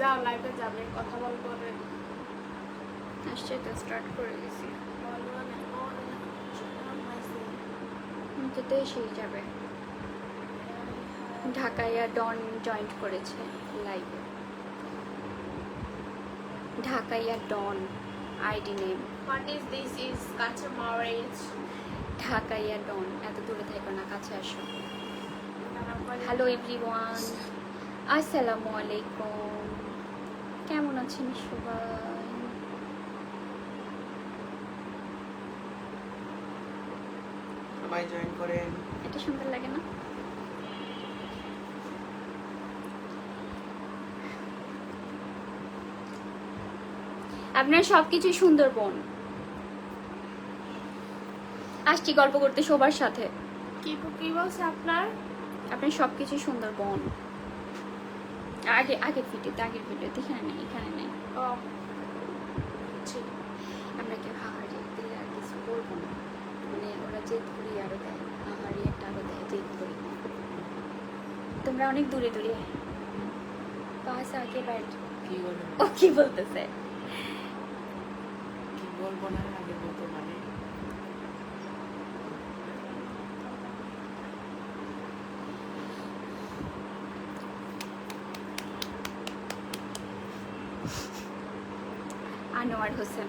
যাও লাইভে যাবে কথা বলবো আসছে তো স্টার্ট করে দিছি তো এসেই যাবে। ঢাকাইয়া ডন জয়েন্ট করেছে লাইভে। Dhakaiya Don ID name. What is this is কাঁচামরিচ ঢাকাইয়া ডন। এত দূরে থাকো না, কাছে আসো। হ্যালো এভরিওয়ান, আসসালামু আলাইকুম। কেমন আছেন সবাই? সবাই জয়েন করেন। এটা সুন্দর লাগে না? আপনার সবকিছু সুন্দরবন। আসছি গল্প করতে সবার সাথে। কি কি বলছে আপনার? আপনার সবকিছু সুন্দরবন। আগের ভিডিওতে এখানে নেই, এখানে নেই। ও জি। আমরা কেউ হাহারি দিলে আর কিছু বলবো না, মানে ওরা জেদ করি আরো দেয়, হাহারি একটা আরো দেয়, জেদ করি। তোমরা অনেক দূরে দূরে পাশ আগে ব্যাট। কি বলবো? ও কি বলতেছে? কি বলবো না আগে বলতে পারি। আনোয়ার হোসেন।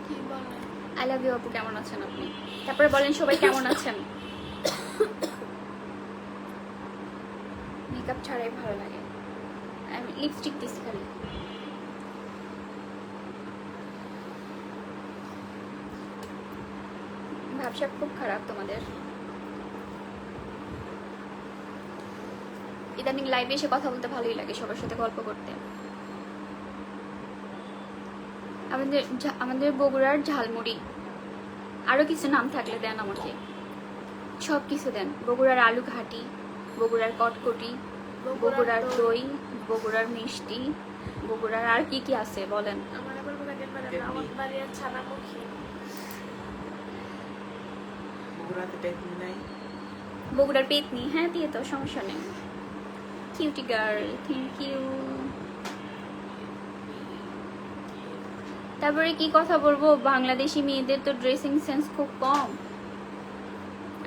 কি বলেন? আই লাভ ইউ আপু, কেমন আছেন আপনি? তারপরে বলেন সবাই কেমন আছেন? মেকআপ ছাড়াই ভালো লাগে। আমি লিপস্টিক দিছি খালি। ভাবসাব খুব খারাপ তোমাদের। ইদানিং লাইভে এসে কথা বলতে ভালোই লাগে, সবার সাথে গল্প করতে। আমাদের বগুড়ার ঝালমুড়ি, আরো কিছু নাম থাকলে দেন আমাকে, সব কিছু দেন। বগুড়ার আলু ঘাটি, বগুড়ার কটকটি, বগুড়ার দই, বগুড়ার মিষ্টি, বগুড়ার আর কি কি আছে বলেন। আমার আবার বলে পারেন না, আমার বাড়ি আর ছানামুখী। বগুড়াতে পেতনি নাই? বগুড়ার পেতনি, হ্যাঁ দিয়ে তো, সমস্যা নেই। Cutie girl, thank you. তারপরে কি কথা বলবো, বাংলাদেশি মেয়েদের তো ড্রেসিং সেন্স খুব কম।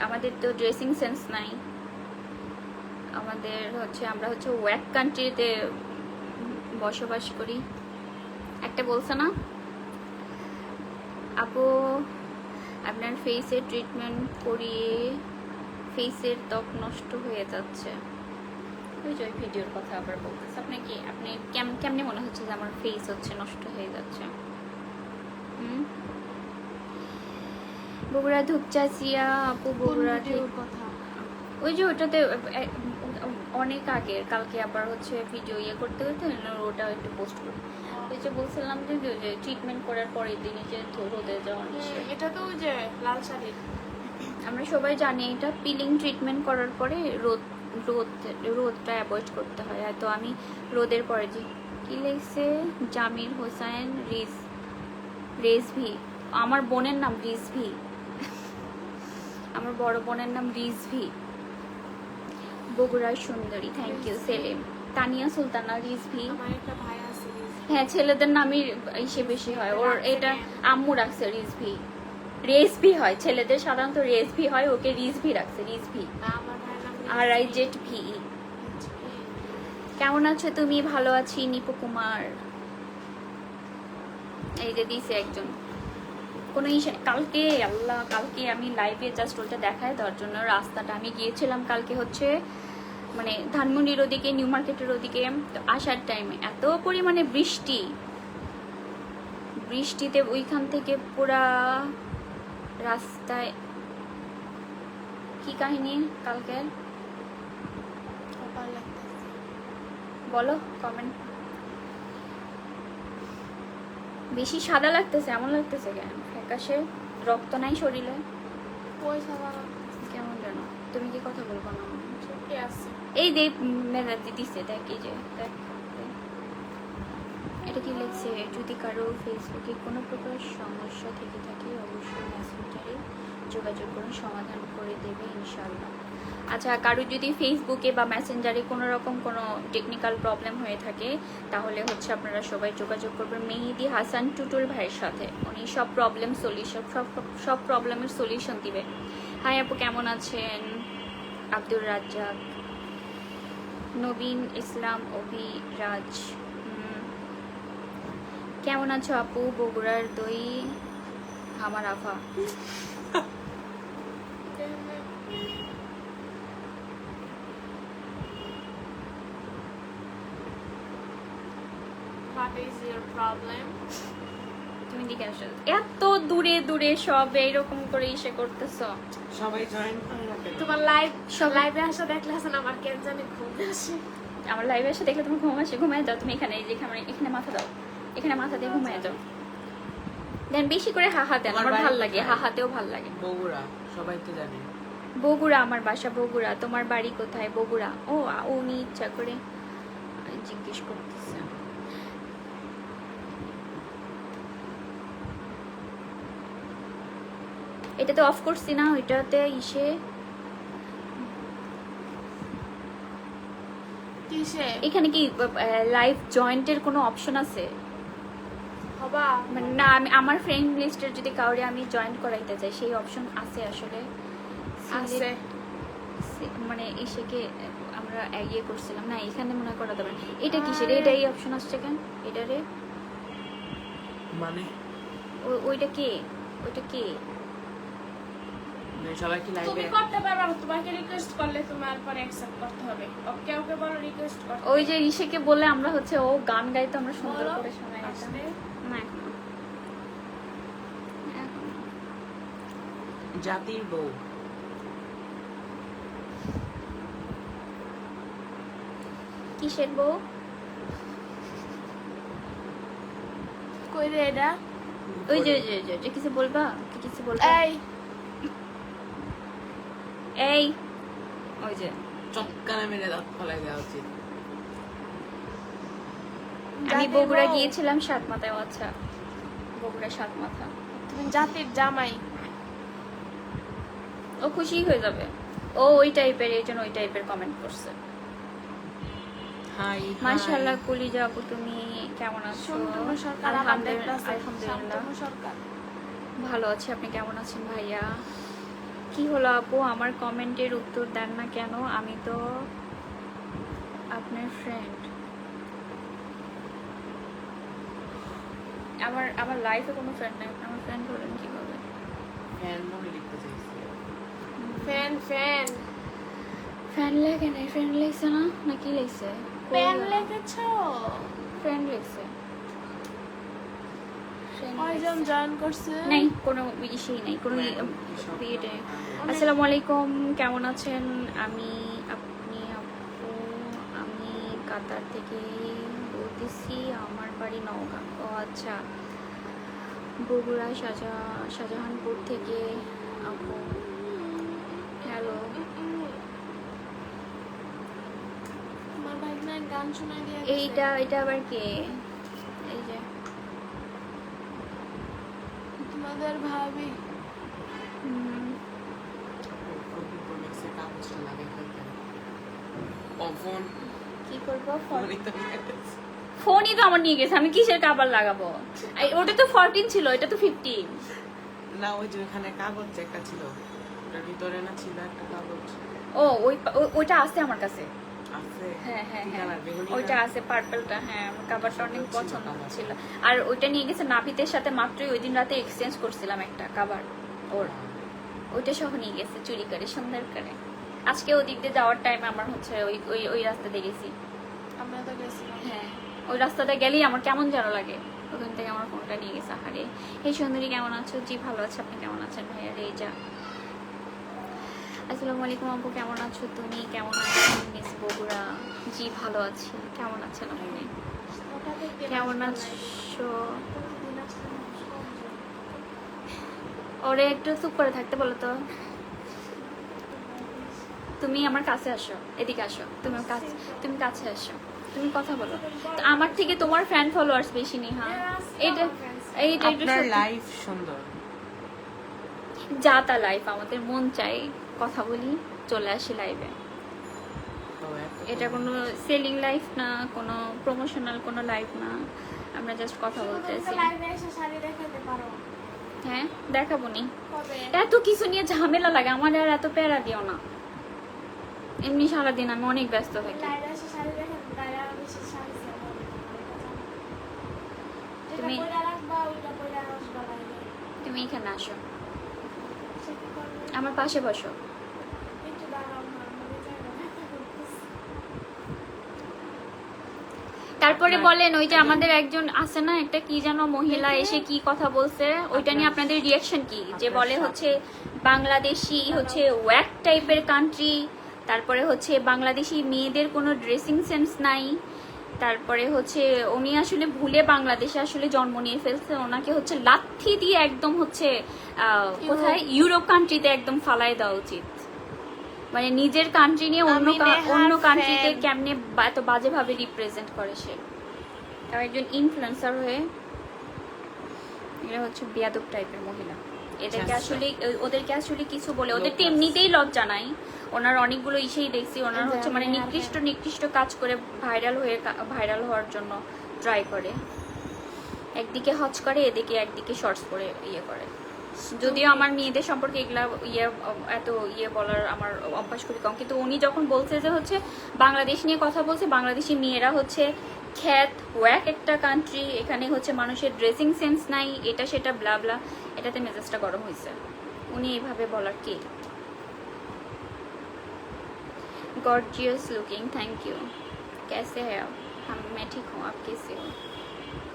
আমাদের তো ড্রেসিং সেন্স নাই। আমাদের হচ্ছে, আমরা হচ্ছে ওয়াক কান্ট্রিতে বসবাস করি। একটা বলছে না আপু, আপনার ফেসের ট্রিটমেন্ট করিয়ে ফেসের ত্বক নষ্ট হয়ে যাচ্ছে। ওই যে ভিডিওর কথা আবার বলতেছে। আপনি কেমনে মনে হচ্ছে যে আমার ফেস হচ্ছে নষ্ট হয়ে যাচ্ছে? বগুড়া ধূপচাচিয়া আপু, বগুড়া ঠিক কথা ওই যে ওটাতে অনেক আগে, কালকে আবার হচ্ছে ভিডিও করতে করতে ওটা একটু পোস্ট করি। ওই যে বলছিলাম যে ট্রিটমেন্ট করার পরের দিনই যে রোদে যাওয়া নিষেধ। এটা তো ওই যে লাল শাড়ি। আমরা সবাই জানি এটা পিলিং ট্রিটমেন্ট করার পরে রোদটা অ্যাভয়েড করতে হয়। তো আমি রোদের পরে যে কি লিখছে, জামির হোসেন রেজভি। আমার বোনের নাম রিজভি। আমার বড় বোনের নাম রিজভি। বগুড়ার সুন্দরী, থ্যাংক ইউ সেলিম। তানিয়া সুলতানা রিজভি। আমার একটা ভাই আছে। হ্যাঁ, ছেলেদের নামই ইসে বেশি হয়। ওর এটা আম্মু রাখছে রিজভি। রেসভি হয়, ছেলেদের সাধারণত রেসভি হয়, ওকে রিজভি রাখছে, রিজভি। আমার ভাইয়ের নাম RIZVE। কেমন আছো তুমি? ভালো আছি নিপু কুমার। এই যে দিছে একজন, কোনো ইসে কালকে, আল্লাহ, কালকে আমি লাইভে জাস্ট ওটা দেখায় দেওয়ার জন্য রাস্তাটা আমি গিয়েছিলাম কালকে হচ্ছে মানে ধানমন্ডির ওদিকে, নিউ মার্কেটের ওদিকে। তো আসার টাইমে এত পরিমাণে বৃষ্টিতে ওইখান থেকে পুরা রাস্তায় কি কাহিনী কালকে বলো কমেন্ট। বেশি সাদা লাগতেছে, এমন লাগতেছে কেন? ফ্যাকাশে, রক্ত নাই শরীরে, পয়সা কেমন জানো? তুমি কি কথা বলবো না? ছুটি আছে। এই দেখ মেজাজি দিছে, দেখ এই যে দেখ, এটা এটা কি লিখছে? যদি কারো ফেসবুকে কোনো প্রকার সমস্যা থেকে থাকে অবশ্যই মেসেঞ্জারে যোগাযোগ করুন, সমাধান করে দেবে ইনশাআল্লাহ। আচ্ছা, কারো যদি ফেসবুকে বা মেসেঞ্জারে কোনো রকম কোনো টেকনিক্যাল প্রবলেম হয়ে থাকে তাহলে হচ্ছে আপনারা সবাই যোগাযোগ করবেন মেহেদি হাসান টুটুল ভাইয়ের সাথে। উনি সব প্রবলেম সলিউশন সব প্রবলেমের সলিউশন দিবে। হাই আপু, কেমন আছেন? আব্দুর রাজ্জাক, নবীন ইসলাম, অভিরাজ, কেমন আছো আপু? বগুড়ার দই আমার আফা। What is your problem? তুমি দিকে আসো। এত দূরে দূরে সব এইরকম করে ইসে করতেছ। সবাই জয়েন করে না কেন? তোমার লাইভে আসা দেখলে হাসান আমার কেন জানি ঘুম আসে। আমার লাইভে এসে দেখলে তুমি ঘুম আসে, ঘুমায় যাও তুমি এখানে, এই যে এখানে মাথা দাও, এখানে মাথা দিয়ে ঘুমায় যাও। দেন বেশি করে হাহা দেন, আমার ভাল লাগে, হাহাতেও ভাল লাগে। বগুড়া, সবাই তো জানে। বগুড়া, আমার বাসা বগুড়া। তোমার বাড়ি কোথায়? বগুড়া। ও, উনি ইচ্ছা করে জিজ্ঞেস করতেছে। এটা তো অফ করছি না, ওইটাতে ইসে কিসে এখানে কি লাইভ জয়েন্টের কোনো অপশন আছে? হবা মানে না, আমি আমার ফ্রেন্ড লিস্টের যদি কাউরে আমি জয়েন করাইতে চাই সেই অপশন আছে আসলে? আছে মানে ইসেকে আমরা ইয়ে করছিলাম না, এখানে মনে করা যাবে না। এটা কিসের? এটা এই অপশন আসছে কেন এটারে? মানে ওইটা কে? ওইটা কে? সবাই কি লাইভে? তুমি করতে পারবে না, তোমাকে রিকোয়েস্ট করলে তোমার পরে অ্যাকসেপ্ট করতে হবে। ওকে ওকে বলো রিকোয়েস্ট করতে। ওই যে ইসেকে বলে আমরা হচ্ছে ও গান গাইতো, আমরা সুন্দর বলো, করে শোনাই দিতাম। আসতে। না এখন না। এখন না। জাতির বউ। কিসের বউ? কই রে এটা? ওই যে যে কিছু বলবা? কি কিছু বলবা? এই এই ওই যে চটকানা মেরে দাঁত ফলাই দেওয়া উচিত। আমি জাতির বগুড়া বউ। গিয়েছিলাম সাত মাথায়। আচ্ছা, বগুড়া সাত মাথা। তুমি জাতির জামাই। ও খুশি হয়ে যাবে। ও ওই টাইপের, এই জন্য ওই টাইপের কমেন্ট করছে। হাই মাশাআল্লাহ কলিজা আপু, তুমি কেমন আছো? শান্তনু সরকার আবার আলহামদুলিল্লাহ, দেখতাছে। আলহামদুলিল্লাহ শান্তনু সরকার। ভালো আছি। আপনি কেমন আছেন ভাইয়া? কি হলো আপু, আমার কমেন্টের উত্তর দেন না কেন? আমি তো আপনার ফ্রেন্ড। আমার লাইফে কোনো ফ্রেন্ড নাই, আমার ফ্রেন্ড হলেন কিভাবে? ফ্যান মনে লিখতে চাইছি। ফ্যান ফ্যান ফ্রেন্ড লেগে নাই? ফ্রেন্ড লেগছে না, না কি লেগছে? ফ্যান লেগেছো? ফ্রেন্ড লেগছে। কয়জন জয়েন করছে? নাই, কোনো ইসেই নাই, কোনো বিয়েটে। আসসালামু আলাইকুম, কেমন আছেন? আপনি আপু, আমি কাতার থেকে বলতেছি, আমার বাড়ি নওগাঁ। ও আচ্ছা, বগুড়া শাহজাহানপুর থেকে আপু। হ্যালো, তোমার ভাই না গান শোনাই দিয়ে এটা আবার কে? এই যে তোমাদের ভাবি। কাগজটা লাগে ফেলতে। ফোন কি করবো? ফোনই তো গেছে। ফোনই তো আমার নিয়ে গেছে, আমি কিসের কাবার লাগাবো? ওটা তো 14 ছিল, এটা তো 15। না, ওই যে ওখানে কাগজ একটা ছিল, ওটার ভিতরে না ছিল একটা কাগজ। ও ওইটা আছে আমার কাছে। আছে? হ্যাঁ হ্যাঁ কি হ্যাঁ, কালার? বেগুনি ওইটা না? আছে, পার্পলটা। হ্যাঁ, আমার কাবারটা অনেক সুন্দর ছিল পছন্দ কাভারটা। ছিল। আর ওইটা নিয়ে গেছে নাপিতের সাথে, মাত্রই ওই দিন রাতে এক্সচেঞ্জ করছিলাম একটা কাবার ওর। ওইটা সহ নিয়ে গেছে চুরি করে, সুন্দর করে। আজকে ওদিক দিয়ে যাওয়ার টাইমে আমার হচ্ছে ওই রাস্তা দিয়ে গেছি। আমরা তো গেছিলাম। হ্যাঁ, ওই রাস্তাটা গেলেই আমার কেমন যেন লাগে। ওখান থেকে আমার ফোনটা নিয়ে গেছে। আহারে, এই সুন্দরী কেমন আছো? জি ভালো আছে, আপনি কেমন আছেন ভাইয়া? রেজা, আসসালামু আলাইকুম আপু, কেমন আছো? তুমি কেমন আছো? মিস বগুড়া, জি ভালো আছি। কেমন আছেন আপনি? ওটা থেকে কেমন নাচতে আছো? নাই। নাচতে নাই, সব ওরে একটু চুপ করে থাকতে বলো তো। তুমি আমার কাছে আসো, এদিকে আসো, তুমি কাছে আসো। তুমি কথা বলো। তো আমার থেকে তোমার ফ্যান ফলোয়ার্স বেশি নেহা। এটা এইটা একটু আপনার সত্যি। লাইফ সুন্দর। যা তা লাইফ, আমাদের মন চাই কথা বলি, চলে আসি লাইভে। তো এত এটা কোনো সেলিং লাইফ না, কোনো প্রমোশনাল কোনো লাইফ না, আমরা জাস্ট কথা বলতেছি। লাইভে এসে শাড়ি দেখাতে পারো। হ্যাঁ দেখাবো নি। কবে? এত কিছু নিয়ে ঝামেলা লাগে, আমার আর এত প্যারা দিও না। এমনি সারাদিন আমি অনেক ব্যস্ত থাকি। লাইভে এসে শাড়ি দেখাতে তাহলে আরো বেশি শাড়ি সেল হবে। যেটা তুমি- পয়লা রাখবা ওইটা পয়লা আসবা লাইভে। তুমি এখানে আসো, সে কি করবে? আমার পাশে বসো। একটু দাঁড়াও না, আমি জায়গা ব্যথা করতেছে। তারপরে বলেন, ওই যে আমাদের একজন আছে না, একটা কি যেন মহিলা এসে কি কথা বলছে, ওইটা নিয়ে আপনাদের রিয়াকশন কি? যে বলে হচ্ছে বাংলাদেশি হচ্ছে ওয়্যাক টাইপের কান্ট্রি, তারপরে হচ্ছে বাংলাদেশি মেয়েদের কোনো ড্রেসিং সেন্স নাই, তারপরে হচ্ছে উনি আসলে ভুলে বাংলাদেশে আসলে জন্ম নিয়ে ফেলছে, ওনাকে হচ্ছে লাথি দিয়ে একদম হচ্ছে কোথায় ইউরোপ কান্ট্রিতে একদম ফালাই দেওয়া উচিত। মানে নিজের কান্ট্রি নিয়ে অন্য আমি নেহার অন্য fan। কান্ট্রিতে কেমনে এত বাজেভাবে রিপ্রেজেন্ট করে সে, আর একজন ইনফ্লুয়েন্সার হয়ে। এরা হচ্ছে বেয়াদব টাইপের মহিলা। এদেরকে আচ্ছা। আসলে ওদেরকে আসলে কিছু বলে ওদের তো Low class। এমনিতেই লজ্জা নাই। ওনার অনেকগুলো ইসেই দেখছি, ওনার এই যে হচ্ছে মানে আমি নিকৃষ্ট কাজ করে ভাইরাল হওয়ার জন্য ট্রাই করে। একদিকে হজ করে, একদিকে শর্টস করে ইয়ে করে। যদিও আমার মেয়েদের সম্পর্কে এগুলা এত বলার আমার অভ্যাস করি কম, কিন্তু উনি যখন বলছে যে হচ্ছে বাংলাদেশ নিয়ে কথা বলছে, বাংলাদেশি মেয়েরা হচ্ছে খ্যাত ওয়াক একটা কান্ট্রি, এখানে হচ্ছে মানুষের ড্রেসিং সেন্স নাই, এটা সেটা ব্লা ব্লা, এটাতে মেজাজটা গরম হয়েছে। উনি এইভাবে বলার কি? Gorgeous looking, thank you. कैसे हैं आप? मैं ठीक हूँ, आप कैसे हो?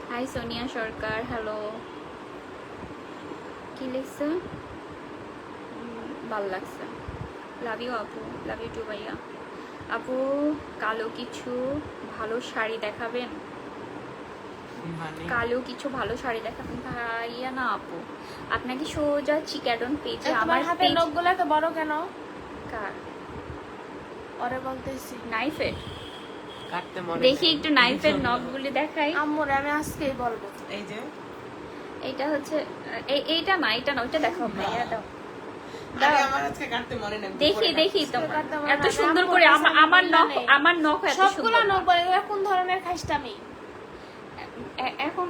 हाय सोनिया सरकार, हेलो। কি লিখছে? ভালো লাগছে। লাভ ইউ আপু, লাভ ইউ টু ভাইয়া। আপু কালো কিছু ভালো শাড়ি দেখাবেন? মানে কালো কিছু ভালো শাড়ি দেখাবেন ভাইয়া? না আপু, আপনাকে সোজা চিকাডন পেজে আমার তোমার হাতের পেজ নখগুলো এত বড় কেন? কার ওরে বলতেছি। নাইফের কাটতে মনে দেখি নেই। একটু নাইফের নখগুলি দেখাই। আম্মুরে আমি আজকেই বলবো। এই যে এইটা হচ্ছে এইটা না, এটা না, ওইটা দেখো ভাইয়া, দাও আরে আমার আজকে কাটতে মনে নেই। দেখি তোমার কাটতে পারবে এত না, সুন্দর আমি করে বলতেছি আমার নখ, নেই। আমার নখ এত সবগুলো সুন্দর নখ না। বলে এগুলো কোন ধরনের খাইস্টামি? এখন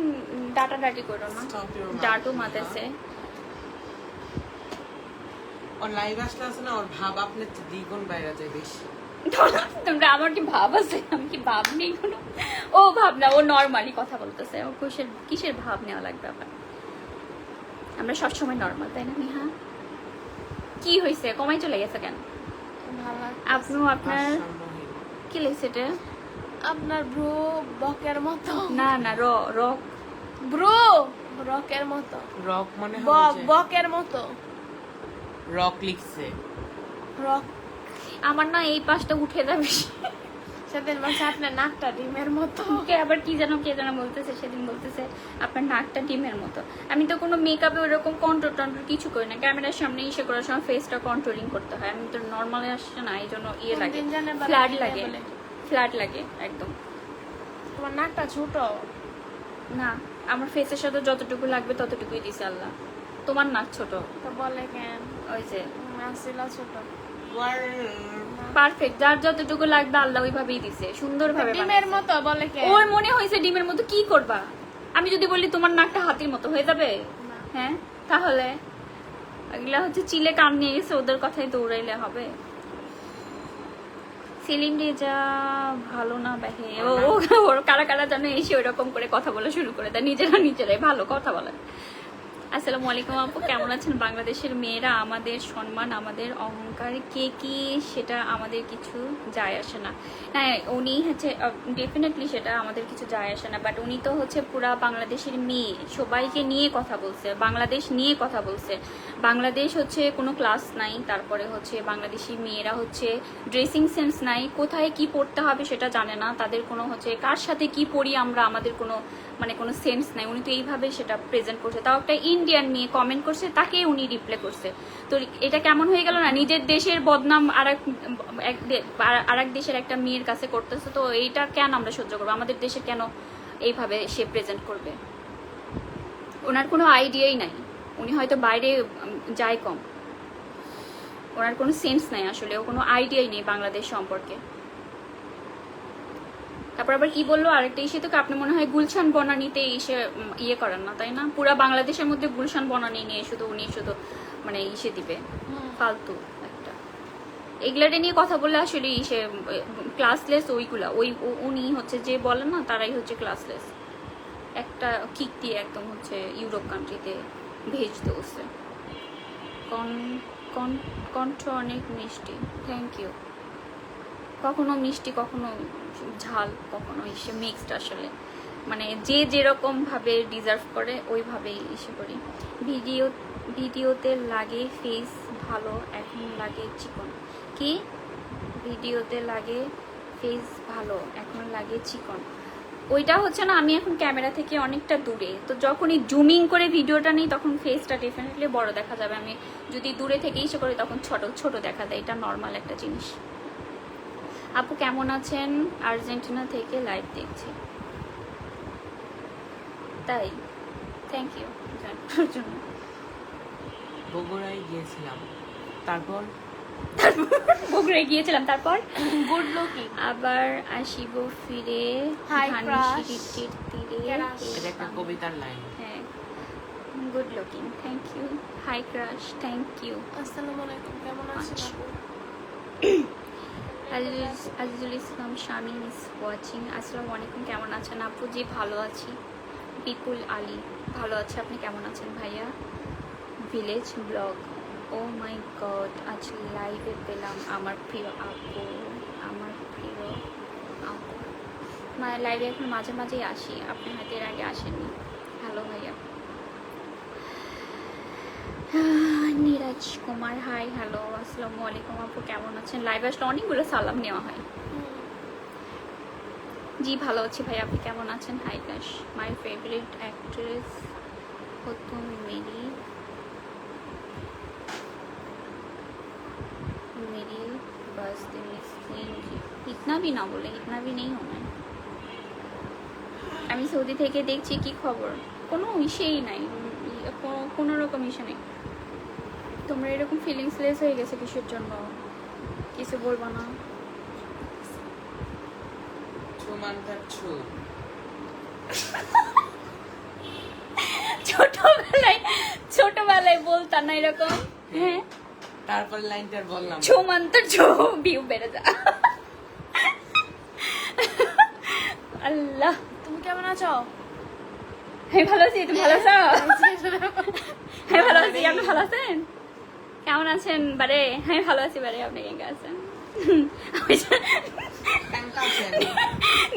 ডাটাডাটি করো না, Stop your mouth, ডাটু Neha। মাতেছে। ওর লাইভ আসলে আছে না, ওর ভাব আপনার চেয়ে দ্বিগুণ বাইরে যায় বেশি। তোমরা, আমার কি ভাব আছে? আমি কি ভাব নেই কোনো? ও ভাব না, ও নর্মালি কথা বলতেছে। ও কিসের ভাব নেওয়া লাগবে আবার? আমরা সবসময় নর্মাল, তাই না নেহা? কি হয়েছে, কমাই চলে গেছে কেন? ভালো লাগে। আপনি আপনার ভারসাম্যহীন। কি লিখছে এটা? আপনার ব্রু বকের মতো। না না, রক ব্রু রকের মতো। রক মনে হয় বক যে বকের মতো। রক লিখছে। রক। আমার না এই পাশটা উঠে যাবে। সেদিন বলছে আপনার নাকটা ডিমের মতো। ওকে আবার কে যেন বলতেছে, সেদিন বলতেছে আপনার নাকটা ডিমের মতো। আমি তো কোনো মেকআপে ওরকম কন্ট্রোল কিছু করি না, ক্যামেরার সামনে এসে করার সময় ফেসটা কন্ট্রোলিং করতে হয়। আমি তো নর্মালি আসছে না, এই জন্য ইয়ে লাগে, কোনদিন জানে বলে ফ্ল্যাট কি লাগে, বলে? ফ্ল্যাট লাগে একদম। তোমার নাকটা ছোট। না, আমার ফেসের সাথে যতটুকু লাগবে ততটুকুই দিছে আল্লাহ। তোমার নাক ছোট, তো বলে কেন? ওই যে আসছিল ছোট। পারফেক্ট, যার যতটুকু লাগবে আল্লাহ ওইভাবেই দিছে, সুন্দরভাবে ডিমের বানাইছে। মতো বলে কেন? ওর মনে হয়েছে ডিমের মতো, কি করবা? আমি যদি বলি তোমার নাকটা হাতির মতো হয়ে যাবে, না। হ্যাঁ তাহলে এগুলা হচ্ছে চিলে কান নিয়ে গেছে, ওদের কথাই দৌড়াইলে হবে। সেলিম রেজা ভালো না বাহে, ওর কারা যেন এসে ওইরকম করে কথা বলা শুরু করে দেয়, নিজেরাই ভালো কথা বলে। আসসালামু আলাইকুম আপু, কেমন আছেন? বাংলাদেশের মেয়েরা আমাদের সম্মান, আমাদের অহংকার, কে কি সেটা আমাদের কিছু যায় আসে না। হ্যাঁ উনি হচ্ছে ডেফিনেটলি সেটা আমাদের কিছু যায় আসে না, বাট উনি তো হচ্ছে পুরা বাংলাদেশের মেয়ে, সবাইকে নিয়ে কথা বলছে, বাংলাদেশ নিয়ে কথা বলছে। বাংলাদেশ হচ্ছে কোনো ক্লাস নাই, তারপরে হচ্ছে বাংলাদেশি মেয়েরা হচ্ছে ড্রেসিং সেন্স নাই, কোথায় কি পড়তে হবে সেটা জানে না, তাদের কোনো হচ্ছে কার সাথে কি পড়ি আমরা, আমাদের কোনো মানে কোনো সেন্স নাই, উনি তো এইভাবে সেটা প্রেজেন্ট করছে, তাও একটা ইন্ডিয়ান মেয়ে কমেন্ট করছে, তাকে উনি রিপ্লাই করছে। তো এটা কেমন হয়ে গেল না, নিজের দেশের বদনাম আর এক দেশের একটা মেয়ের কাছে করতেছে। তো এইটা কেন আমরা সহ্য করবো, আমাদের দেশে কেন এইভাবে সে প্রেজেন্ট করবে? ওনার কোনো আইডিয়াই নাই, উনি হয়তো বাইরে যায় কম, ওনার কোনো সেন্স নাই আসলে, ও কোনো আইডিয়াই নেই বাংলাদেশ সম্পর্কে। তারপর আবার কি বললো আরেকটা ইস্যু, তো আপনি মনে হয় গুলশান বনানীতে এসে ইয়ে করেন না, তাই না? পুরা বাংলাদেশের মধ্যে গুলশান বনানী নিয়ে উনি শুধু মানে ইসে দিবে, ফালতু একটা। এগুলাটা নিয়ে কথা বললে আসলে ইসে ক্লাসলেস, ওইগুলা উনি হচ্ছে যে বলেন না, তারাই হচ্ছে ক্লাসলেস। একটা কিক দিয়ে একদম হচ্ছে ইউরোপ কান্ট্রিতে ভেজ দোষে। কণ্ঠ অনেক মিষ্টি, থ্যাংক ইউ। কখনো মিষ্টি, কখনো ঝাল, কখনো এসে মিক্সড, আসলে মানে যে যেরকম ভাবে ডিজার্ভ করে ওইভাবেই এসে করি। ভিডিওতে লাগে ফেস ভালো, এখন লাগে চিকন। কি ভিডিওতে লাগে ফেস ভালো, এখন লাগে চিকন? ওইটা হচ্ছে না, আমি এখন ক্যামেরা থেকে অনেকটা দূরে, তো যখনই জুমিং করে ভিডিওটা নিই তখন ফেসটা ডেফিনেটলি বড় দেখা যাবে। আমি যদি দূরে থেকে ইসে করি তখন ছোট দেখা যায়, এটা নর্মাল একটা জিনিস। আপু কেমন আছেন? আর্জেন্টিনা থেকে লাইভ দেখছি। তাই, থ্যাংক ইউ জানার জন্য। বগুড়ায় গিয়েছিলাম, তারপর বগুড়ায় গিয়েছিলাম, তারপর গুড লুকিং। আবার আসিব ফিরে Hi, ধানসিঁড়িটির তীরে। এটা একটা কবিতার লাইন। হ্যাঁ, good looking, thank you. Hi crush, thank you. আসসালামু আলাইকুম, কেমন আছেন আপু? Azizul Islam Shamim is watching. আসসালামু আলাইকুম, কেমন আছেন আপু? জি ভালো আছি। বিপুল আলী ভালো আছে, আপনি কেমন আছেন ভাইয়া? ভিলেজ ব্লগ, ও মাই গড, আজ লাইভে পেলাম আমার প্রিয় আপু, আমার প্রিয় আপু। লাইভে এখন মাঝে মাঝেই আসি, আপনি হয়তো এর আগে আসেননি। হ্যালো ভাইয়া। নীরাজ কুমার, হাই, হ্যালো, আসসালামু আলাইকুম আপু, কেমন আছেন? লাইভে আসলে অনেকগুলো সালাম নেওয়া হয়। জি ভালো আছি ভাই, আপনি কেমন আছেন? Hi crush, my favourite actress হতো মেরি बस दिल इतना भी ना बोले, इतना भी नहीं होना है। আমি সৌদি থেকে দেখছি, কি খবর? কোনো ইসেই নাই, কোনো রকম ইসে নেই। তোমরা এরকম ফিলিংসলেস হয়ে গেছে কিসের জন্য? কিছু বলবো না? ছোটবেলায় বলতা না এরকম? হ্যাঁ, তারপর লাইনটা বললাম, ছুমান্তর ভিউ বেড়ে যা। আল্লাহ, তুমি কেমন আছো? আমি ভালো আছি, তুমি ভালো আছো? আমি ভালো আছি, আপনি ভালো আছেন? কেমন আছেন বারে? আমি ভালো আছি বারে, আপনি কেমন আছেন?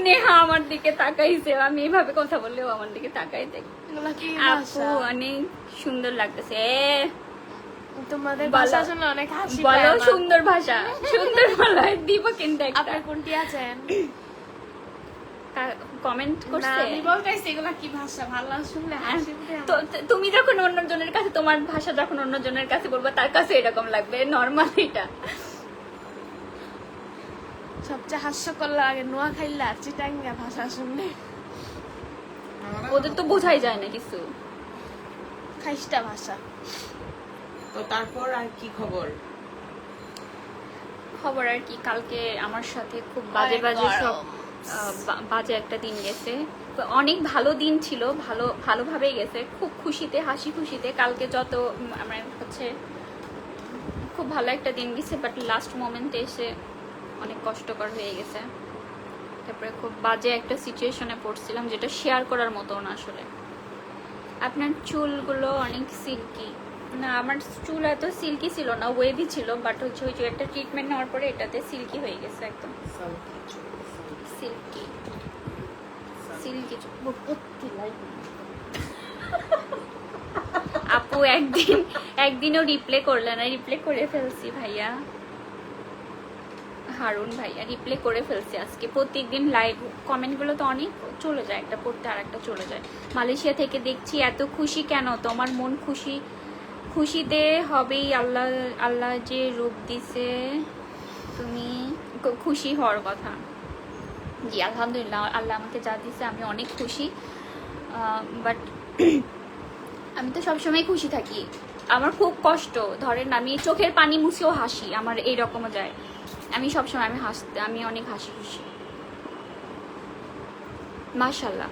নেহা আমার দিকে তাকাইছে, আমি এইভাবে কথা বললেও আমার দিকে তাকাই দেখ। আপু অনেক সুন্দর লাগতেছে। তোমাদের ভাষা শুনে অনেক হাসি পায় বলো, আমার। সুন্দর ভাষা, সুন্দর ভালো দিব কিন্তু একটা। আপনি কোনটি আছেন? কমেন্ট না, করছে। আমি বলতেছি এগুলা কি ভাষা, ভালো শুনলে হাসি উঠে আমার। তো তুমি যখন অন্যজনের কাছে, তোমার ভাষা যখন অন্যজনের কাছে বলবো, তার কাছে এরকম লাগবে, নরমাল এটা। সবচেয়ে হাস্যকর লাগে নোয়াখাইলা আর চিটাঙ্গা ভাষা শুনলে। ওদের তো বোঝাই যায় না কিছু। খাইস্টা ভাষা। তো তারপর আর কি খবর? খবর আর কি, কালকে আমার সাথে খুব বাজে বাজে সব বাজে একটা দিন গেছে। তো অনেক ভালো দিন ছিল, ভালোভাবেই গেছে, খুব খুশিতে, হাসি খুশিতে। কালকে যত আমার হচ্ছে খুব ভালো একটা দিন গেছে, বাট লাস্ট মোমেন্টে এসে অনেক কষ্টকর হয়ে গেছে। তারপরে খুব বাজে একটা সিচুয়েশনে পড়ছিলাম, যেটা শেয়ার করার মতো না আসলে। আপনার চুলগুলো অনেক সিল্কি। না, আমার চুল এত সিল্কি ছিল না, ওয়েভি ছিল, বাট হচ্ছে ওই যে একটা ট্রিটমেন্ট নেওয়ার পরে এটাতে সিল্কি হয়ে গেছে, একদম সিল্কি সিল্কি। আপু একদিনও রিপ্লে করলে না? রিপ্লে করে ফেলছি ভাইয়া। হারুন ভাইয়া রিপ্লে করে ফেলছে আজকে। প্রত্যেকদিন লাইভ কমেন্টগুলো তো অনেক চলে যায়, একটা পড়তে আর একটা চলে যায়। মালয়েশিয়া থেকে দেখছি, এত খুশি কেন? তোমার মন খুশিতে হবেই। আল্লাহ আল্লাহ যে রূপ দিছে, তুমি খুশি হওয়ার কথা। জি আলহামদুলিল্লাহ, আল্লাহ আমাকে যা দিছে আমি অনেক খুশি। বাট আমি তো সবসময় খুশি থাকি। আমার খুব কষ্ট, ধরেন আমি চোখের পানি মুছেও হাসি, আমার এইরকমও যায়। আমি সবসময় আমি অনেক হাসি খুশি, মাশাল্লাহ।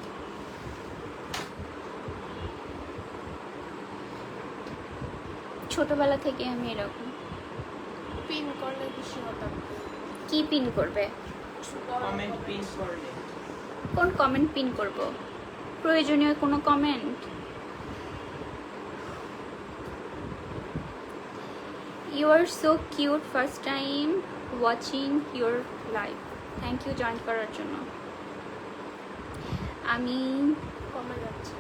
ছোটবেলা থেকে আমি এরকম। পিন করলে খুশি হতাম। কি পিন করবে? কমেন্ট পিন করলে কোন কমেন্ট পিন করব? প্রয়োজনীয় কোনো comment? You are so cute, first time watching your live. Thank you join করার জন্য। আমি কমে যাচ্ছে।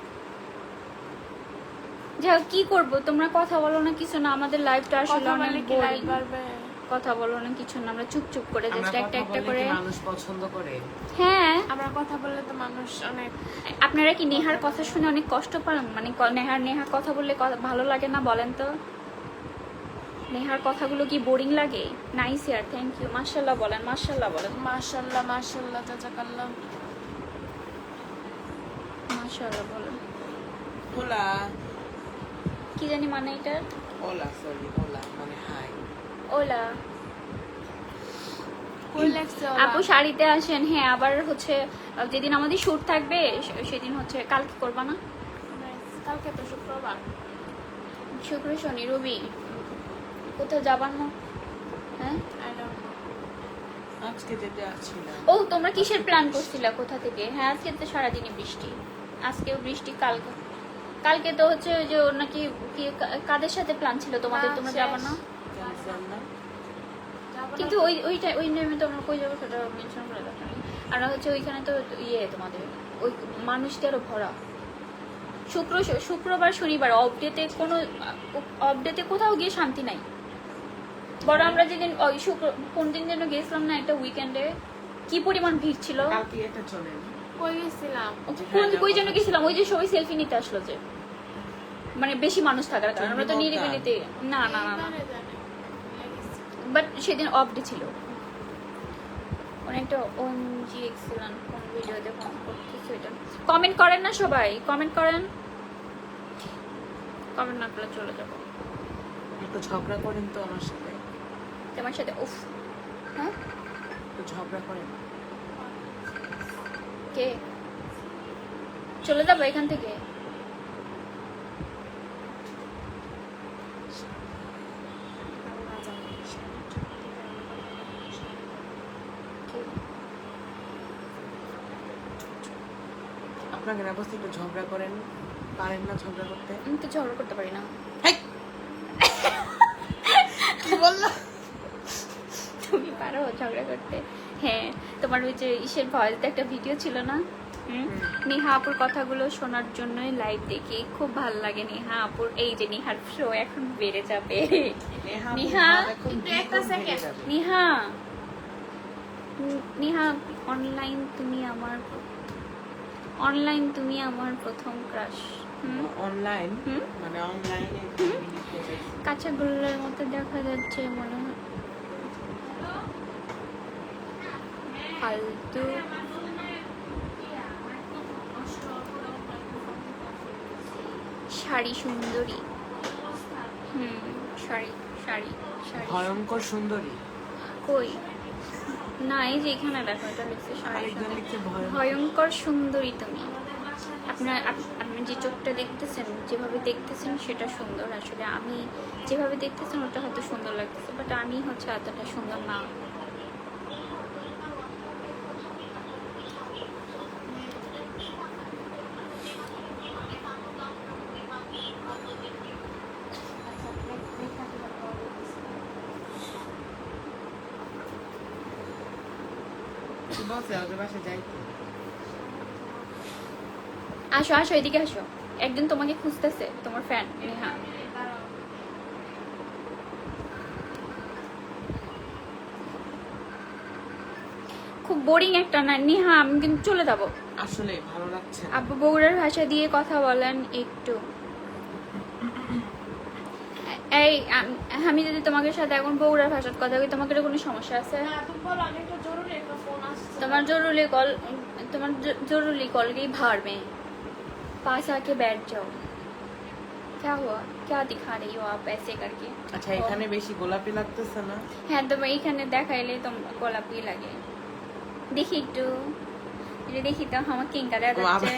যা কি করব, তোমরা কথা বলো না, কিছু না। আমাদের লাইভটা আসলে কথা অনেক বললে কি লাইভ বোরিং। বাড়বে? কথা বলো না, কিছু না, আমরা চুপচুপ করে আমরা জাস্ট একটা কথা একটা বললে করে। কি মানুষ পছন্দ করে? হ্যাঁ, আমরা কথা বললে তো মানুষ অনেক। আপনারা কি নেহার কথা শুনে অনেক কষ্ট পান? মানে নেহার কথা বললে ভালো লাগে না বলেন তো? নেহার কথাগুলো কি বোরিং লাগে? নাইস ইয়ার, থ্যাংক ইউ, মাশাআল্লাহ বলেন, মাশাআল্লাহ বলেন, মাশাআল্লাহ মাশাআল্লাহ জাযাকাল্লাহ। মাশাআল্লাহ বলেন। ওলা কি জানি মানে এটা? ওলা সরি, ওলা মানে হাই। ওলা। কই লাগছে ওরা? আপু শাড়িতে আসেন। হ্যাঁ, আবার হচ্ছে যেদিন আমাদের শুট থাকবে সেদিন হচ্ছে, কালকে করবা না? Nice. কালকে তো শুক্রবার। শুক্র শনি রবি কোথাও যাবার না? হ্যাঁ, I don't know. আজকে যেতে আসছিলাম। ও তোমরা কিসের প্ল্যান করছিলা, কোথা থেকে? হ্যাঁ, আজকে তো সারাদিনই বৃষ্টি, আজকেও বৃষ্টি, কালকে তো হচ্ছে ওই যে ওর নাকি কাদের সাথে প্ল্যান ছিল তোমাদের? তোমরা যাবা না? ক্যান্সেল না? যাবো না। কিন্তু ওই টাইমে তোমরা কই যাবো সেটা মেনশন করে দেখা নেই। আর হচ্ছে ওইখানে তো তোমাদের ওই মানুষকে আরো ভরা। শুক্রবার শনিবার অফ ডেতে কোথাও গিয়ে শান্তি নাই। বড় আমরা যেদিন ওই কোন দিন যেন গেছিলাম না, একটা উইকেন্ডে, কি পরিমাণ ভিড় ছিল। কালকে এটা চলেন। কই গেছিলাম? কই যেন গেছিলাম, ওই যে সবাই সেলফি নিতে আসলো, যে মানে বেশি মানুষ থাকার কারণে। আমরা তো নিরিবিলিতে না। জানে জানে। লেগেছে। বাট সেদিন অফ ডে ছিল। অনেকটা ওএমজি এক্সেলেন্ট, কোন ভিডিওতে কমেন্ট করতেছে এটা? কমেন্ট করেন না সবাই, কমেন্ট করেন। কমেন্ট না করলে চলে যাবো। একটু ঝগড়া করেন তো আমার সাথে, তোমার সাথে উফ। হ্যাঁ, একটু ঝগড়া করেন। কে? চলে যাবো এখান থেকে? আল্লাহ জানে। আপনাকে অবস্থা একটু ঝগড়া করেন, পারেন না ঝগড়া করতে? আমি তো ঝগড়া করতে পারি না। হেই! কি বললা? তুমি পারো ঝগড়া করতে? হ্যাঁ, তোমার ওই যে ইসের ভয়েসে একটা ভিডিও ছিল না, নেহা আপুর কথাগুলো শোনার জন্যই লাইভ দেখি, খুব ভালো লাগে নেহা আপুর। এই যে নেহার শো এখন বেড়ে যাবে। নেহা, একটু একটা সেকেন্ড। নেহা অনলাইন তুমি আমার প্রথম ক্রাশ। অনলাইন হুম? মানে অনলাইনে কাঁচা গোল্লার মতো দেখা যাচ্ছে মনে হয়। ফালতু। শাড়ি সুন্দরী। শাড়ি শাড়ি শাড়ি ভয়ঙ্কর সুন্দরী। কই? না, এই যে এখানে দেখো, এটা লিখছে শাড়ি আরেকজন সুন্দরী। লিখছে ভয়ঙ্কর। ভয়ঙ্কর সুন্দরী তুমি। আপনি যে চোখটা দেখতেছেন, যেভাবে দেখতেছেন সেটা সুন্দর। আসলে আমি যেভাবে দেখতেছেন ওটা হয়তো সুন্দর লাগতেছে, বাট আমি হচ্ছে এতটা সুন্দর না। বলছে ওদের বাসায় যাইতে। আসো এদিকে আসো, একজন তোমাকে খুঁজতেছে, তোমার ফ্যান নেহা। খুব বোরিং একটা না নিহা, আমি কিন্তু চলে যাবো। আসলে ভালো লাগছে না। আব্বু বগুড়ার ভাষা দিয়ে কথা বলেন একটু। এই আমি যদি তোমাকে সাথে এখন বগুড়ার ভাষায় কথা বলি, তোমাকে কোনো সমস্যা আছে? না তুমি বলো, আমি একটা জরুরি একটা ফোন আসছে। তোমার जरूरी कॉल की भाड़ में पास आके बैठ जाओ। क्या हुआ, क्या दिखा रही हो आप ऐसे करके? আচ্ছা এখানে বেশি গোলাপি লাগতেছে না? হ্যাঁ তোমার এখানে দেখাইলে তো গোলাপি লাগে। দেখি একটু, এটা দেখি তো আমার কিঙ্কা দেওয়া যাচ্ছে,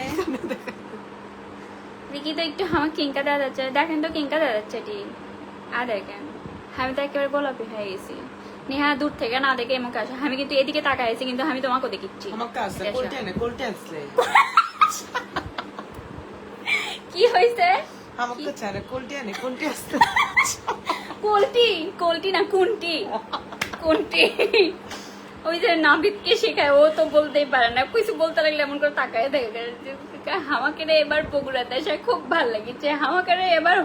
দেখি তো একটু আমার কিঙ্কা দেওয়া যাচ্ছে, দেখেন তো কিঙ্কা দেওয়া যাচ্ছে এটি। আর দেখেন আমি তো একেবারে গোলাপি হয়ে গেছি। নেহা দূর থেকে না দেখে এমন আসে, আমি কিন্তু এদিকে তাকাই আছি কিন্তু আমি তোমাকে দেখিচ্ছি। আমাকে আসছে কোলটে আসলে কি হইছে? আমাকে চারে কোলটে আসছে। কোলটি না কোনটি ওই যে নাবিদকে শেখায়, ও তো বলতেই পারে না, কিছু বলতে লাগলে এমন করে তাকায় দেখে। আমাকে রে এবার বগুড়াতে এসে খুব ভালো লেগেছে, আমাকে রে এবার